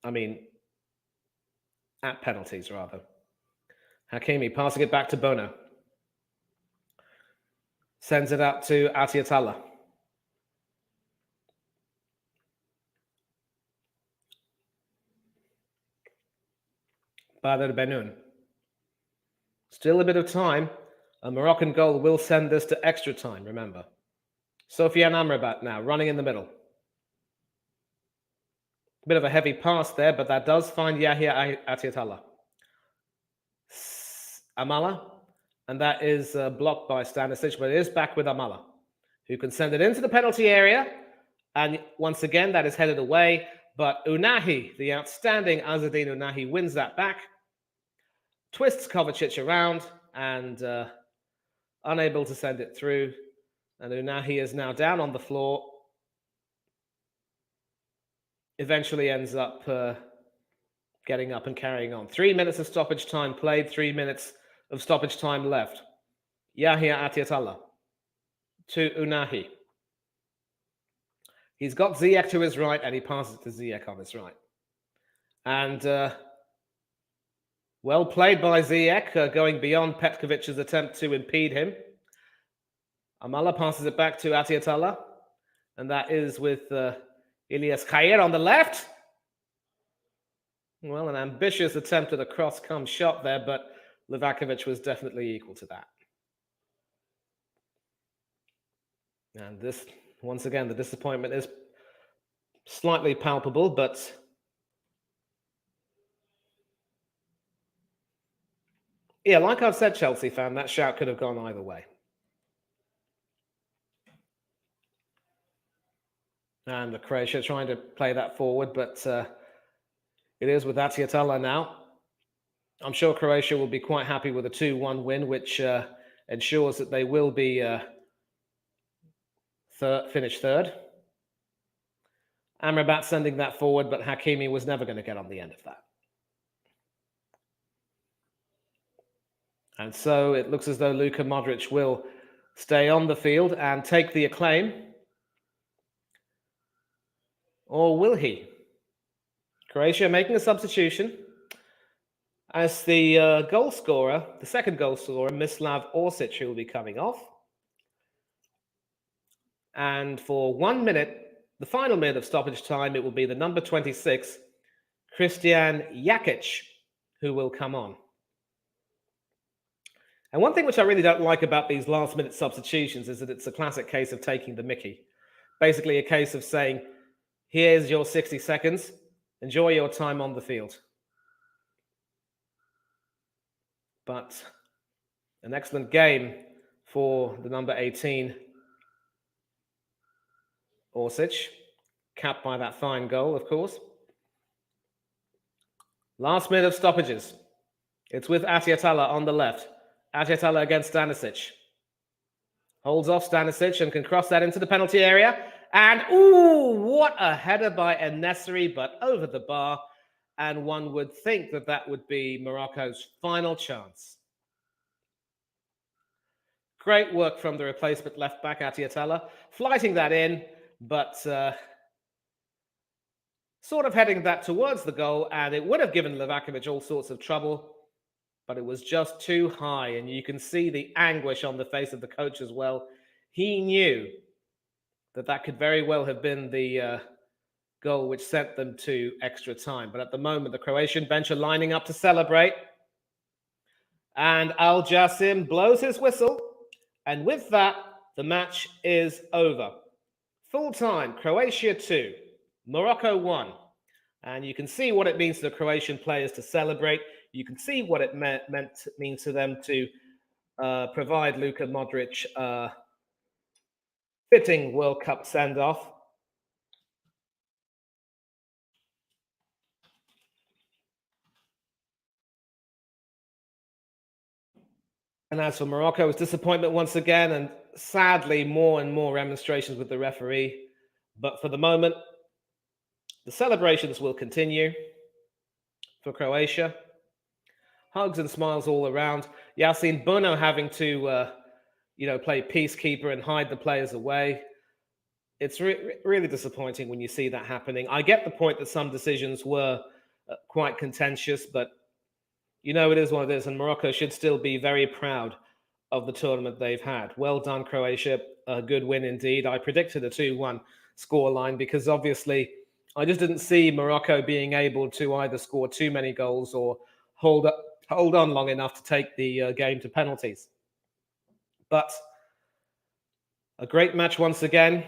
I mean, at penalties, rather. Hakimi passing it back to Bono. Sends it out to Atiatalla. Badr Banoun. Still a bit of time. A Moroccan goal will send this to extra time, remember. Sofiane Amrabat now, running in the middle. A bit of a heavy pass there, but that does find Yahya Atiatalla. Amala, and that is blocked by Stanisic, but it is back with Amala, who can send it into the penalty area. And once again, that is headed away. But Unahi, the outstanding Azzedine Unahi, wins that back. Twists Kovacic around and unable to send it through. And Unahi is now down on the floor. Eventually ends up getting up and carrying on. 3 minutes of stoppage time played, 3 minutes of stoppage time left. Yahya Atiatalla to Unahi. He's got Ziyech to his right, and he passes to Ziyech on his right. And well played by Ziyech, going beyond Petkovic's attempt to impede him. Amala passes it back to Atiatalla, and that is with Ilyas Khair on the left. Well, an ambitious attempt at a cross-come shot there, but Livakovic was definitely equal to that. And this, once again, the disappointment is slightly palpable, but yeah, like I've said, Chelsea fan, that shout could have gone either way. And the Croatia trying to play that forward, but it is with Atiatalla now. I'm sure Croatia will be quite happy with a 2-1 win, which ensures that they will be finish third. Amrabat sending that forward, but Hakimi was never going to get on the end of that. And so it looks as though Luka Modric will stay on the field and take the acclaim. Or will he? Croatia making a substitution as the goal scorer, the second goal scorer, Mislav Orsic, who will be coming off. And for 1 minute, the final minute of stoppage time, it will be the number 26, Christian Jakic, who will come on. And one thing which I really don't like about these last-minute substitutions is that it's a classic case of taking the mickey. Basically a case of saying, here's your 60 seconds, enjoy your time on the field. But an excellent game for the number 18, Orsic, capped by that fine goal, of course. Last minute of stoppages. It's with Atiatala on the left. Atiatala against Stanisic. Holds off Stanisic and can cross that into the penalty area. And, ooh, what a header by En-Nesyri, but over the bar. And one would think that that would be Morocco's final chance. Great work from the replacement left-back, Atiatala, flighting that in, but sort of heading that towards the goal, and it would have given Livakovic all sorts of trouble, but it was just too high, and you can see the anguish on the face of the coach as well. He knew that that could very well have been the goal which sent them to extra time, but at the moment, the Croatian bench are lining up to celebrate, and Al Jassim blows his whistle. And with that, the match is over. Full time, Croatia 2, Morocco 1. And you can see what it means to the Croatian players to celebrate. You can see what it means to them to provide Luka Modric a fitting World Cup send-off. And as for Morocco, it's disappointment once again, and sadly, more and more remonstrations with the referee. But for the moment, the celebrations will continue for Croatia. Hugs and smiles all around. Yassine Bono having to, play peacekeeper and hide the players away. It's really disappointing when you see that happening. I get the point that some decisions were quite contentious, but it is what it is, and Morocco should still be very proud of the tournament they've had. Well done, Croatia. A good win indeed. I predicted a 2-1 scoreline because obviously I just didn't see Morocco being able to either score too many goals or hold on long enough to take the game to penalties. But a great match once again.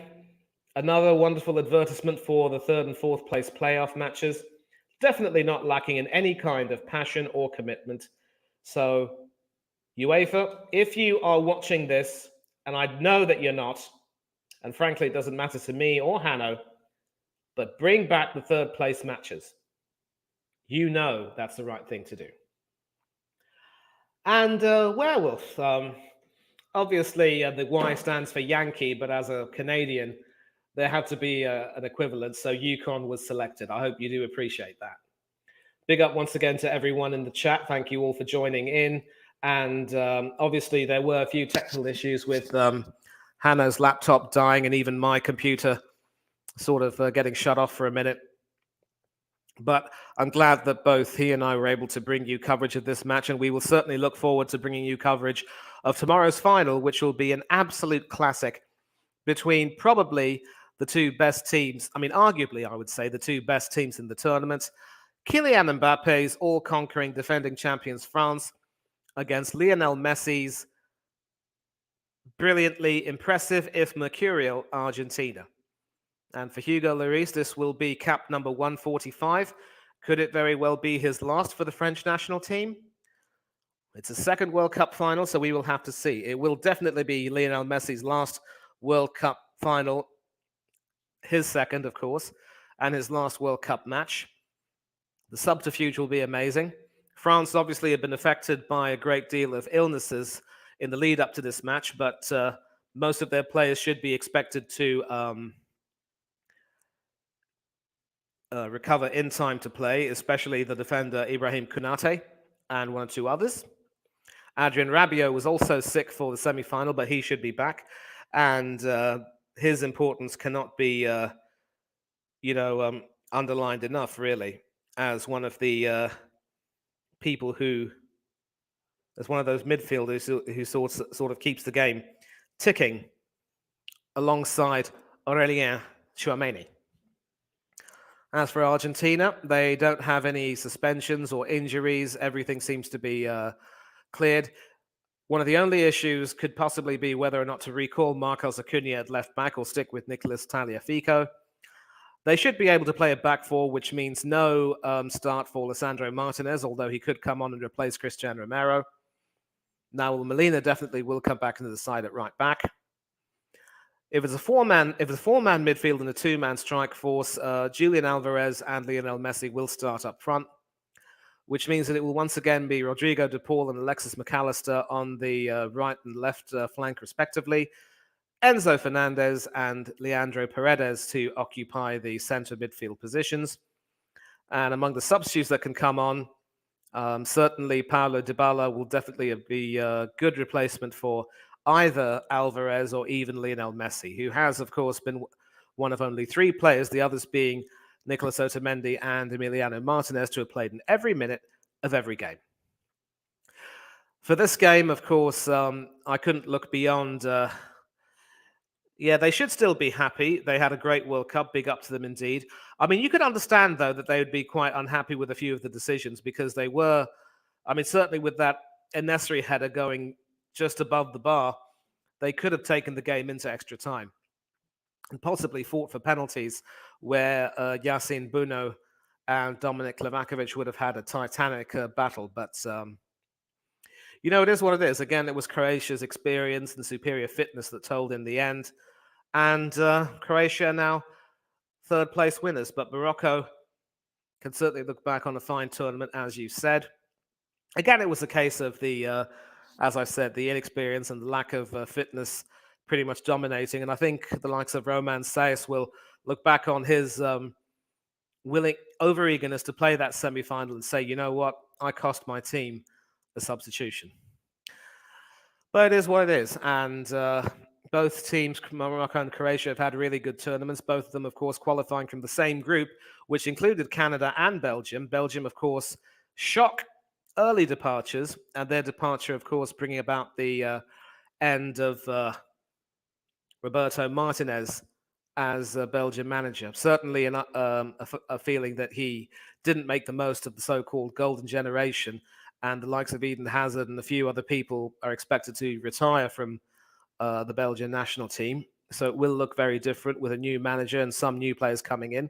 Another wonderful advertisement for the third and fourth place playoff matches. Definitely not lacking in any kind of passion or commitment. So, UEFA, if you are watching this, and I know that you're not, and frankly, it doesn't matter to me or Hanno, but bring back the third place matches. You know that's the right thing to do. And Werewolf, obviously the Y stands for Yankee, but as a Canadian, there had to be an equivalent, so Yukon was selected. I hope you do appreciate that. Big up once again to everyone in the chat. Thank you all for joining in. And obviously there were a few technical issues with Hannah's laptop dying and even my computer sort of getting shut off for a minute. But I'm glad that both he and I were able to bring you coverage of this match, and we will certainly look forward to bringing you coverage of tomorrow's final, which will be an absolute classic between probably the two best teams. I mean, arguably, I would say the two best teams in the tournament. Kylian Mbappe's all-conquering defending champions France against Lionel Messi's brilliantly impressive, if mercurial, Argentina. And for Hugo Lloris, this will be cap number 145. Could it very well be his last for the French national team? It's a second World Cup final, so we will have to see. It will definitely be Lionel Messi's last World Cup final, his second, of course, and his last World Cup match. The subterfuge will be amazing. France obviously have been affected by a great deal of illnesses in the lead up to this match, but most of their players should be expected to recover in time to play, especially the defender Ibrahim Konate and one or two others. Adrian Rabiot was also sick for the semi-final, but he should be back, and his importance cannot be, you know, underlined enough, really, as one of the people who, as one of those midfielders who sort of keeps the game ticking alongside Aurelien Chouameni. As for Argentina, they don't have any suspensions or injuries. Everything seems to be cleared. One of the only issues could possibly be whether or not to recall Marcos Acuna at left back or stick with Nicolas Tagliafico. They should be able to play a back four, which means no start for Lisandro Martinez, although he could come on and replace Cristiano Romero. Now, Molina definitely will come back into the side at right back. If it's a four-man midfield and a two-man strike force, Julian Alvarez and Lionel Messi will start up front, which means that it will once again be Rodrigo De Paul and Alexis McAllister on the right and left flank, respectively. Enzo Fernandez and Leandro Paredes to occupy the centre midfield positions. And among the substitutes that can come on, certainly Paulo Dybala will definitely be a good replacement for either Alvarez or even Lionel Messi, who has, of course, been one of only three players, the others being Nicolas Otamendi and Emiliano Martinez, to have played in every minute of every game. For this game, of course, I couldn't look beyond... Yeah, they should still be happy. They had a great World Cup. Big up to them indeed. I mean, you could understand, though, that they would be quite unhappy with a few of the decisions because they were, I mean, certainly with that En-Nesyri header going just above the bar, they could have taken the game into extra time and possibly fought for penalties where Yassine Bouno and Dominik Livakovic would have had a titanic battle. But, you know, it is what it is. Again, it was Croatia's experience and superior fitness that told in the end. And Croatia now third place winners, but Morocco can certainly look back on a fine tournament, as you said. Again, it was a case of the, as I said, the inexperience and the lack of fitness pretty much dominating. And I think the likes of Roman Saez will look back on his over-eagerness to play that semi-final and say, you know what, I cost my team a substitution. But it is what it is. And both teams, Morocco and Croatia, have had really good tournaments. Both of them, of course, qualifying from the same group, which included Canada and Belgium. Belgium, of course, shock early departures, and their departure, of course, bringing about the end of Roberto Martinez as Belgian manager. Certainly a feeling that he didn't make the most of the so-called golden generation, and the likes of Eden Hazard and a few other people are expected to retire from the Belgian national team. So it will look very different with a new manager and some new players coming in.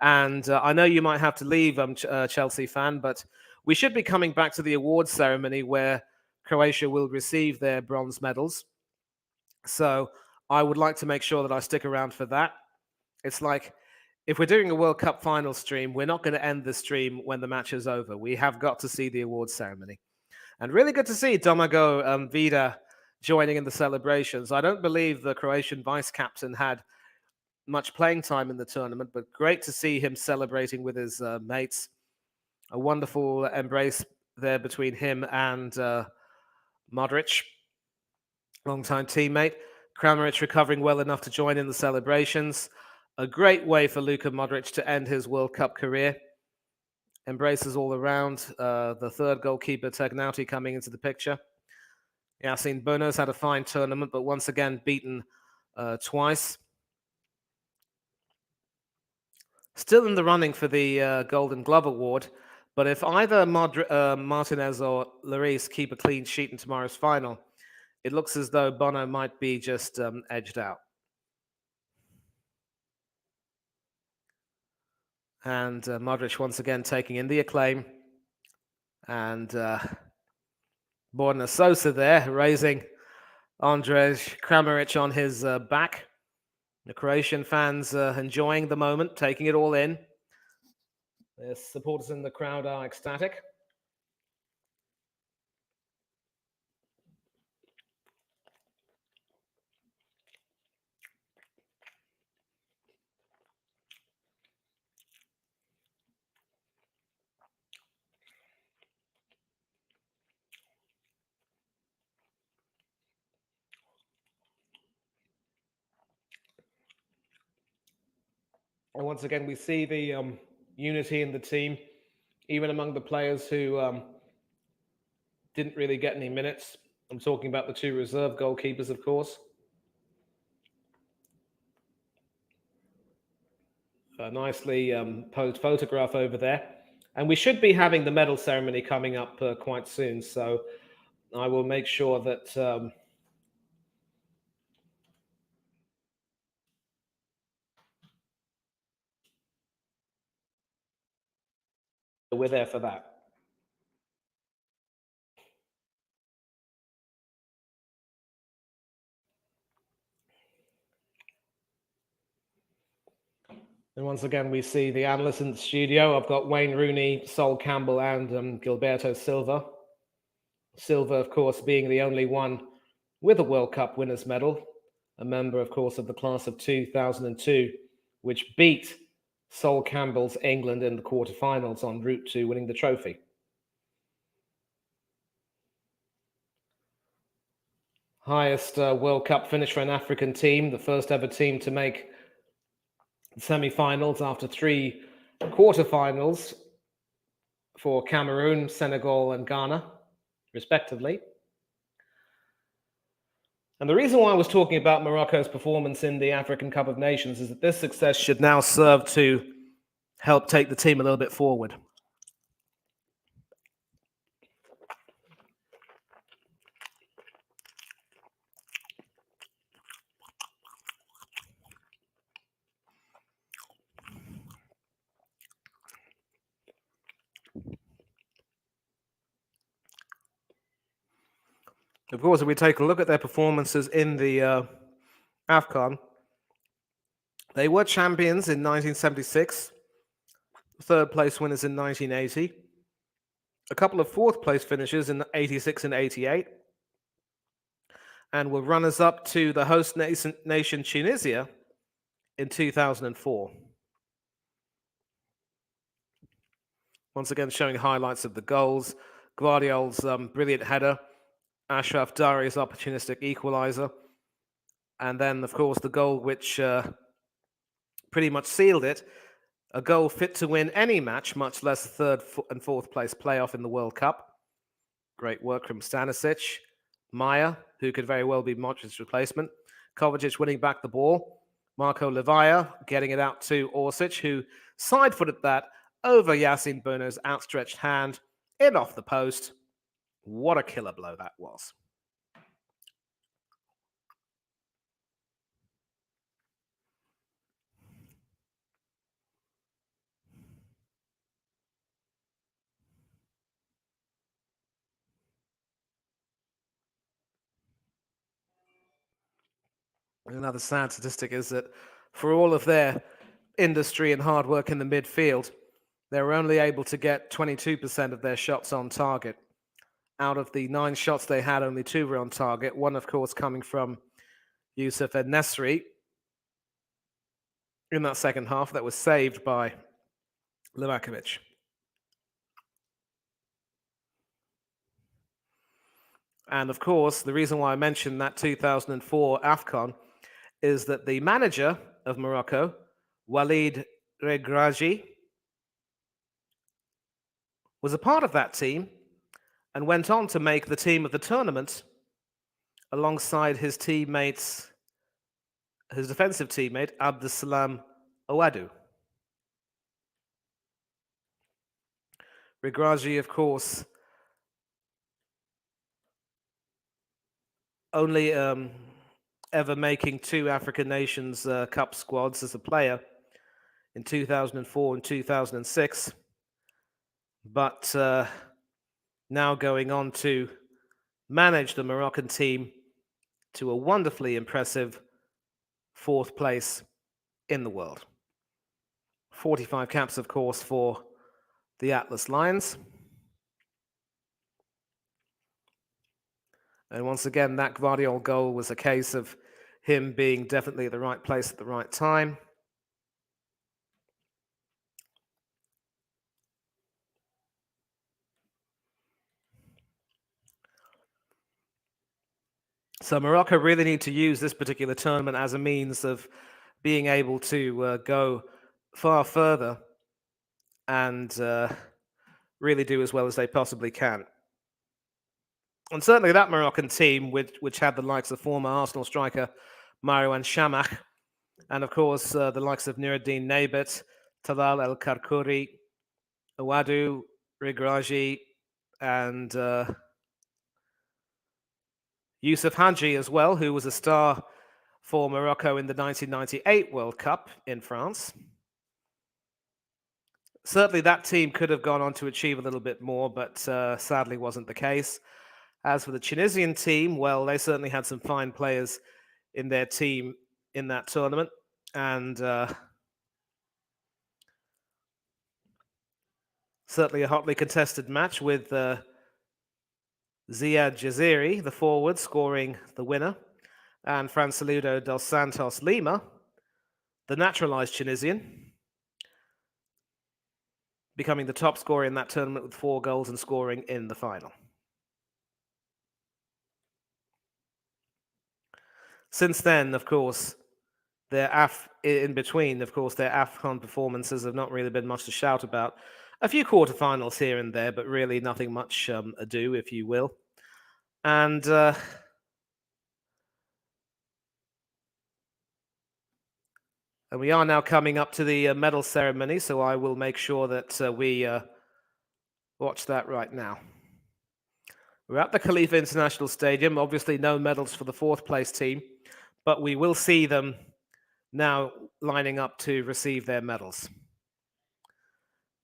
And I know you might have to leave, Chelsea fan, but we should be coming back to the awards ceremony where Croatia will receive their bronze medals. So I would like to make sure that I stick around for that. It's like, if we're doing a World Cup final stream, we're not going to end the stream when the match is over. We have got to see the awards ceremony. And really good to see Domago Vida joining in the celebrations. I don't believe the Croatian vice-captain had much playing time in the tournament, but great to see him celebrating with his mates. A wonderful embrace there between him and Modric, long-time teammate. Kramaric recovering well enough to join in the celebrations. A great way for Luka Modric to end his World Cup career. Embraces all around. The third goalkeeper, Tagnauti, coming into the picture. Yassine Bouno's had a fine tournament, but once again beaten twice. Still in the running for the Golden Glove Award, but if either Martinez or Lloris keep a clean sheet in tomorrow's final, it looks as though Bono might be just edged out. And Modric once again taking in the acclaim. And Borna Sosa there, raising Andrej Kramaric on his back. The Croatian fans enjoying the moment, taking it all in. The supporters in the crowd are ecstatic. And once again, we see the unity in the team, even among the players who didn't really get any minutes. I'm talking about the two reserve goalkeepers, of course. A nicely posed photograph over there. And we should be having the medal ceremony coming up quite soon. So I will make sure that we're there for that. And once again, we see the analysts in the studio. I've got Wayne Rooney, Sol Campbell, and Gilberto Silva. Silva, of course, being the only one with a World Cup winners medal, a member, of course, of the class of 2002, which beat Sol Campbell's England in the quarterfinals en route to winning the trophy. Highest World Cup finish for an African team, the first ever team to make semi-finals after 3 quarterfinals for Cameroon, Senegal, and Ghana, respectively. And the reason why I was talking about Morocco's performance in the African Cup of Nations is that this success should now serve to help take the team a little bit forward. Of course, if we take a look at their performances in the AFCON, they were champions in 1976, third place winners in 1980, a couple of fourth place finishes in 86 and 88, and were runners up to the host nation Tunisia in 2004. Once again, showing highlights of the goals. Guardiola's brilliant header, Ashraf Dari's opportunistic equaliser, and then, of course, the goal which pretty much sealed it, a goal fit to win any match, much less third and fourth place playoff in the World Cup. Great work from Stanisic. Maya, who could very well be Modric's replacement. Kovacic winning back the ball. Marco Livaya getting it out to Orsic, who side-footed that over Yassine Bono's outstretched hand, in off the post. What a killer blow that was. Another sad statistic is that for all of their industry and hard work in the midfield, they were only able to get 22% of their shots on target. Out of the 9 shots they had, only 2 were on target. One, of course, coming from Youssef En-Nesyri in that second half that was saved by Livakovic. And of course, the reason why I mentioned that 2004 AFCON is that the manager of Morocco, Walid Regragui, was a part of that team and went on to make the team of the tournament alongside his teammates, his defensive teammate, Abdesalam Ouadou. Regragui, of course, only ever making 2 African Nations Cup squads as a player in 2004 and 2006, but now going on to manage the Moroccan team to a wonderfully impressive 4th place in the world. 45 caps, of course, for the Atlas Lions. And once again, that Guardiola goal was a case of him being definitely at the right place at the right time. So Morocco really need to use this particular tournament as a means of being able to go far further and really do as well as they possibly can. And certainly that Moroccan team, which had the likes of former Arsenal striker Marouane Chamakh, and of course the likes of Nuruddin Naibet, Talal El Karkouri, Awadou Rigraji, and Youssef Hadji as well, who was a star for Morocco in the 1998 World Cup in France. Certainly that team could have gone on to achieve a little bit more, but sadly wasn't the case. As for the Tunisian team, well, they certainly had some fine players in their team in that tournament. And certainly a hotly contested match with Ziad Jaziri, the forward, scoring the winner, and Franceludo dos Santos Lima, the naturalized Tunisian, becoming the top scorer in that tournament with 4 goals and scoring in the final. Since then, of course, their AFCON performances have not really been much to shout about. A few quarterfinals here and there, but really nothing much ado, if you will. And we are now coming up to the medal ceremony, so I will make sure that we watch that right now. We're at the Khalifa International Stadium. Obviously, no medals for the 4th place team, but we will see them now lining up to receive their medals.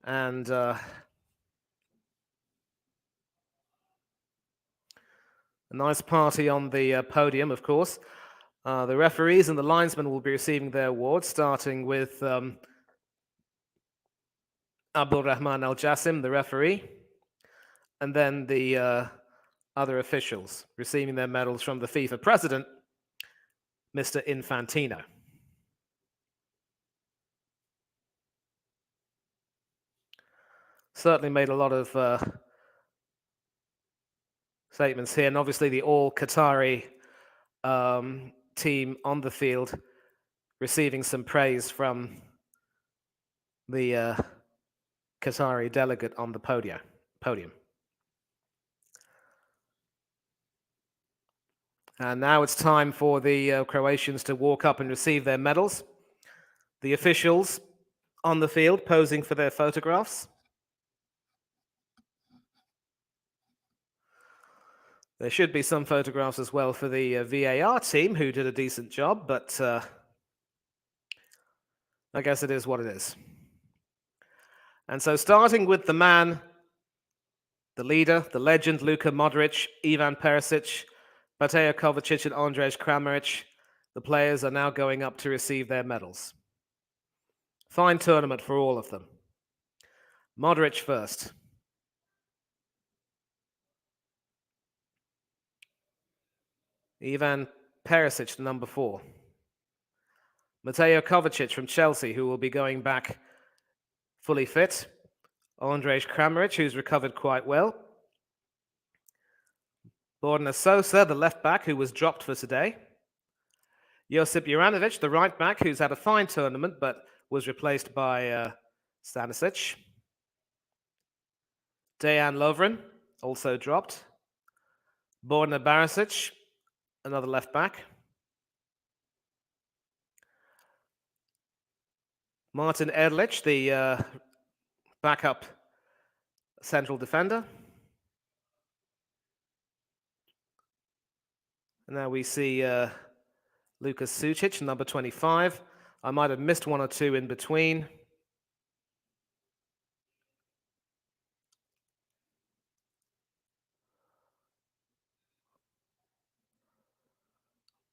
And a nice party on the podium, of course. The referees and the linesmen will be receiving their awards, starting with Abdul Rahman Al Jassim, the referee, and then the other officials receiving their medals from the FIFA president, Mr. Infantino. Certainly made a lot of statements here, and obviously the all Qatari team on the field receiving some praise from the Qatari delegate on the podium. And now it's time for the Croatians to walk up and receive their medals. The officials on the field posing for their photographs. There should be some photographs as well for the VAR team, who did a decent job, but I guess it is what it is. And so starting with the man, the leader, the legend, Luka Modric, Ivan Perisic, Mateo Kovacic and Andrej Kramaric, the players are now going up to receive their medals. Fine tournament for all of them. Modric first. Ivan Perisic, number 4. Mateo Kovacic from Chelsea, who will be going back fully fit. Andrej Kramaric, who's recovered quite well. Borna Sosa, the left back, who was dropped for today. Josip Juranovic, the right back, who's had a fine tournament, but was replaced by Stanisic. Dejan Lovren, also dropped. Borna Barisic, another left back. Martin Erlich, the backup central defender. And now we see Lukas Sucic, number 25. I might have missed one or two in between.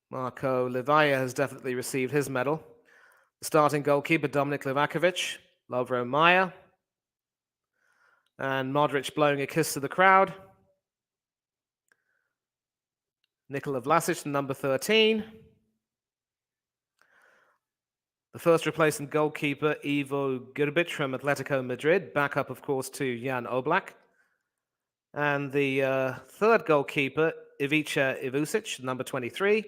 Marko Livaja has definitely received his medal. The starting goalkeeper, Dominik Livakovic, Lovro Majer, and Modric blowing a kiss to the crowd. Nikola Vlasic, number 13. The first replacement goalkeeper, Ivo Grbic from Atletico Madrid, back up, of course, to Jan Oblak. And the third goalkeeper, Ivica Ivusic, number 23.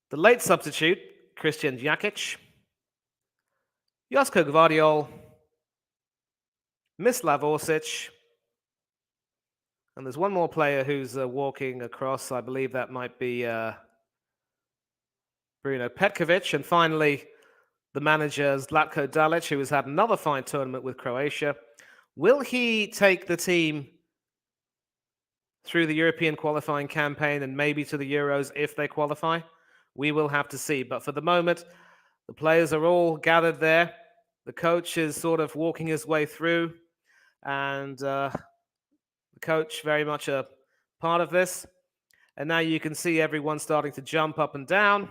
The late substitute, Christian Jakic, Josko Gvardiol, Mislav Orsic, and there's one more player who's walking across. I believe that might be Bruno Petkovic. And finally, the manager, Zlatko Dalic, who has had another fine tournament with Croatia. Will he take the team through the European qualifying campaign and maybe to the Euros if they qualify? We will have to see. But for the moment, the players are all gathered there. The coach is sort of walking his way through, and the coach very much a part of this. And now you can see everyone starting to jump up and down.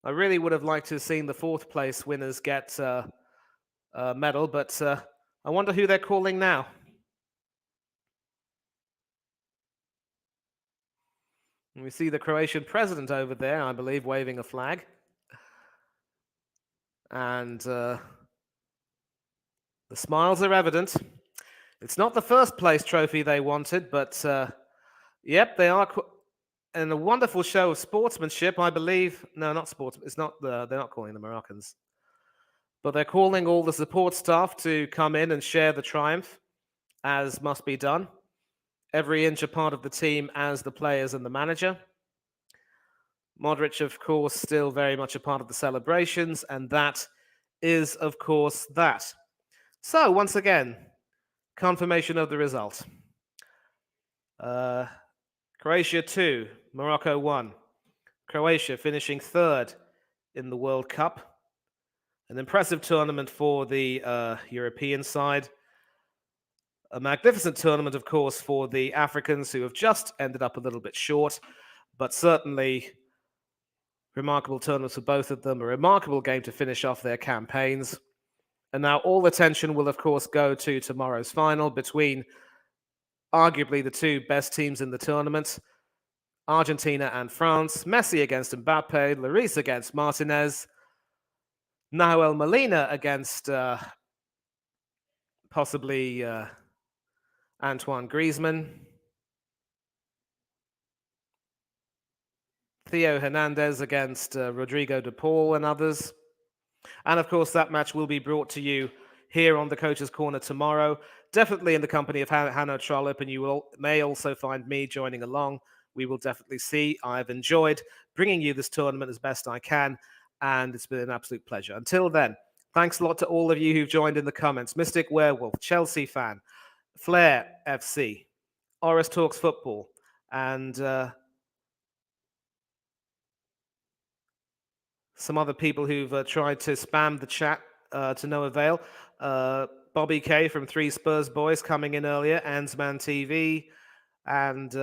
I really would have liked to have seen the fourth place winners get a medal, but I wonder who they're calling now. And we see the Croatian president over there, I believe, waving a flag. And the smiles are evident. It's not the first place trophy they wanted, but yep, they are in a wonderful show of sportsmanship, I believe. No, not sports. It's not. They're not calling the Moroccans, but they're calling all the support staff to come in and share the triumph, as must be done. Every inch a part of the team, as the players and the manager. Modric, of course, still very much a part of the celebrations, and that is, of course, that. So, once again, confirmation of the result. Croatia 2, Morocco 1. Croatia finishing third in the World Cup. An impressive tournament for the European side. A magnificent tournament, of course, for the Africans, who have just ended up a little bit short, but certainly remarkable tournaments for both of them. A remarkable game to finish off their campaigns. And now all attention will, of course, go to tomorrow's final between arguably the two best teams in the tournament, Argentina and France. Messi against Mbappe, Lloris against Martinez, Nahuel Molina against possibly Antoine Griezmann, Theo Hernandez against Rodrigo de Paul and others. And of course, that match will be brought to you here on the Coach's Corner tomorrow, definitely in the company of Hanno Trollop, and you may also find me joining along. We will definitely see. I've enjoyed bringing you this tournament as best I can, and it's been an absolute pleasure. Until then, thanks a lot to all of you who've joined in the comments. Mystic Werewolf, Chelsea fan, Flair FC, Oris Talks Football, and some other people who've tried to spam the chat to no avail. Bobby K from 3 Spurs Boys coming in earlier, Ansman TV, and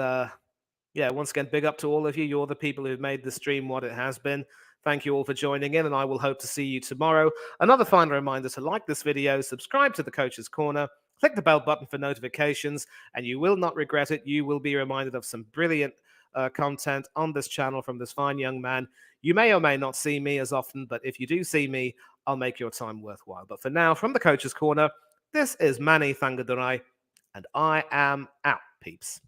yeah, once again, big up to all of you. You're the people who've made the stream what it has been. Thank you all for joining in, and I will hope to see you tomorrow. Another final reminder to like this video, subscribe to the Coach's Corner, click the bell button for notifications, and you will not regret it. You will be reminded of some brilliant content on this channel from this fine young man. You may or may not see me as often, but if you do see me, I'll make your time worthwhile. But for now, from the Coach's Corner, this is Manny Thangadurai, and I am out, peeps.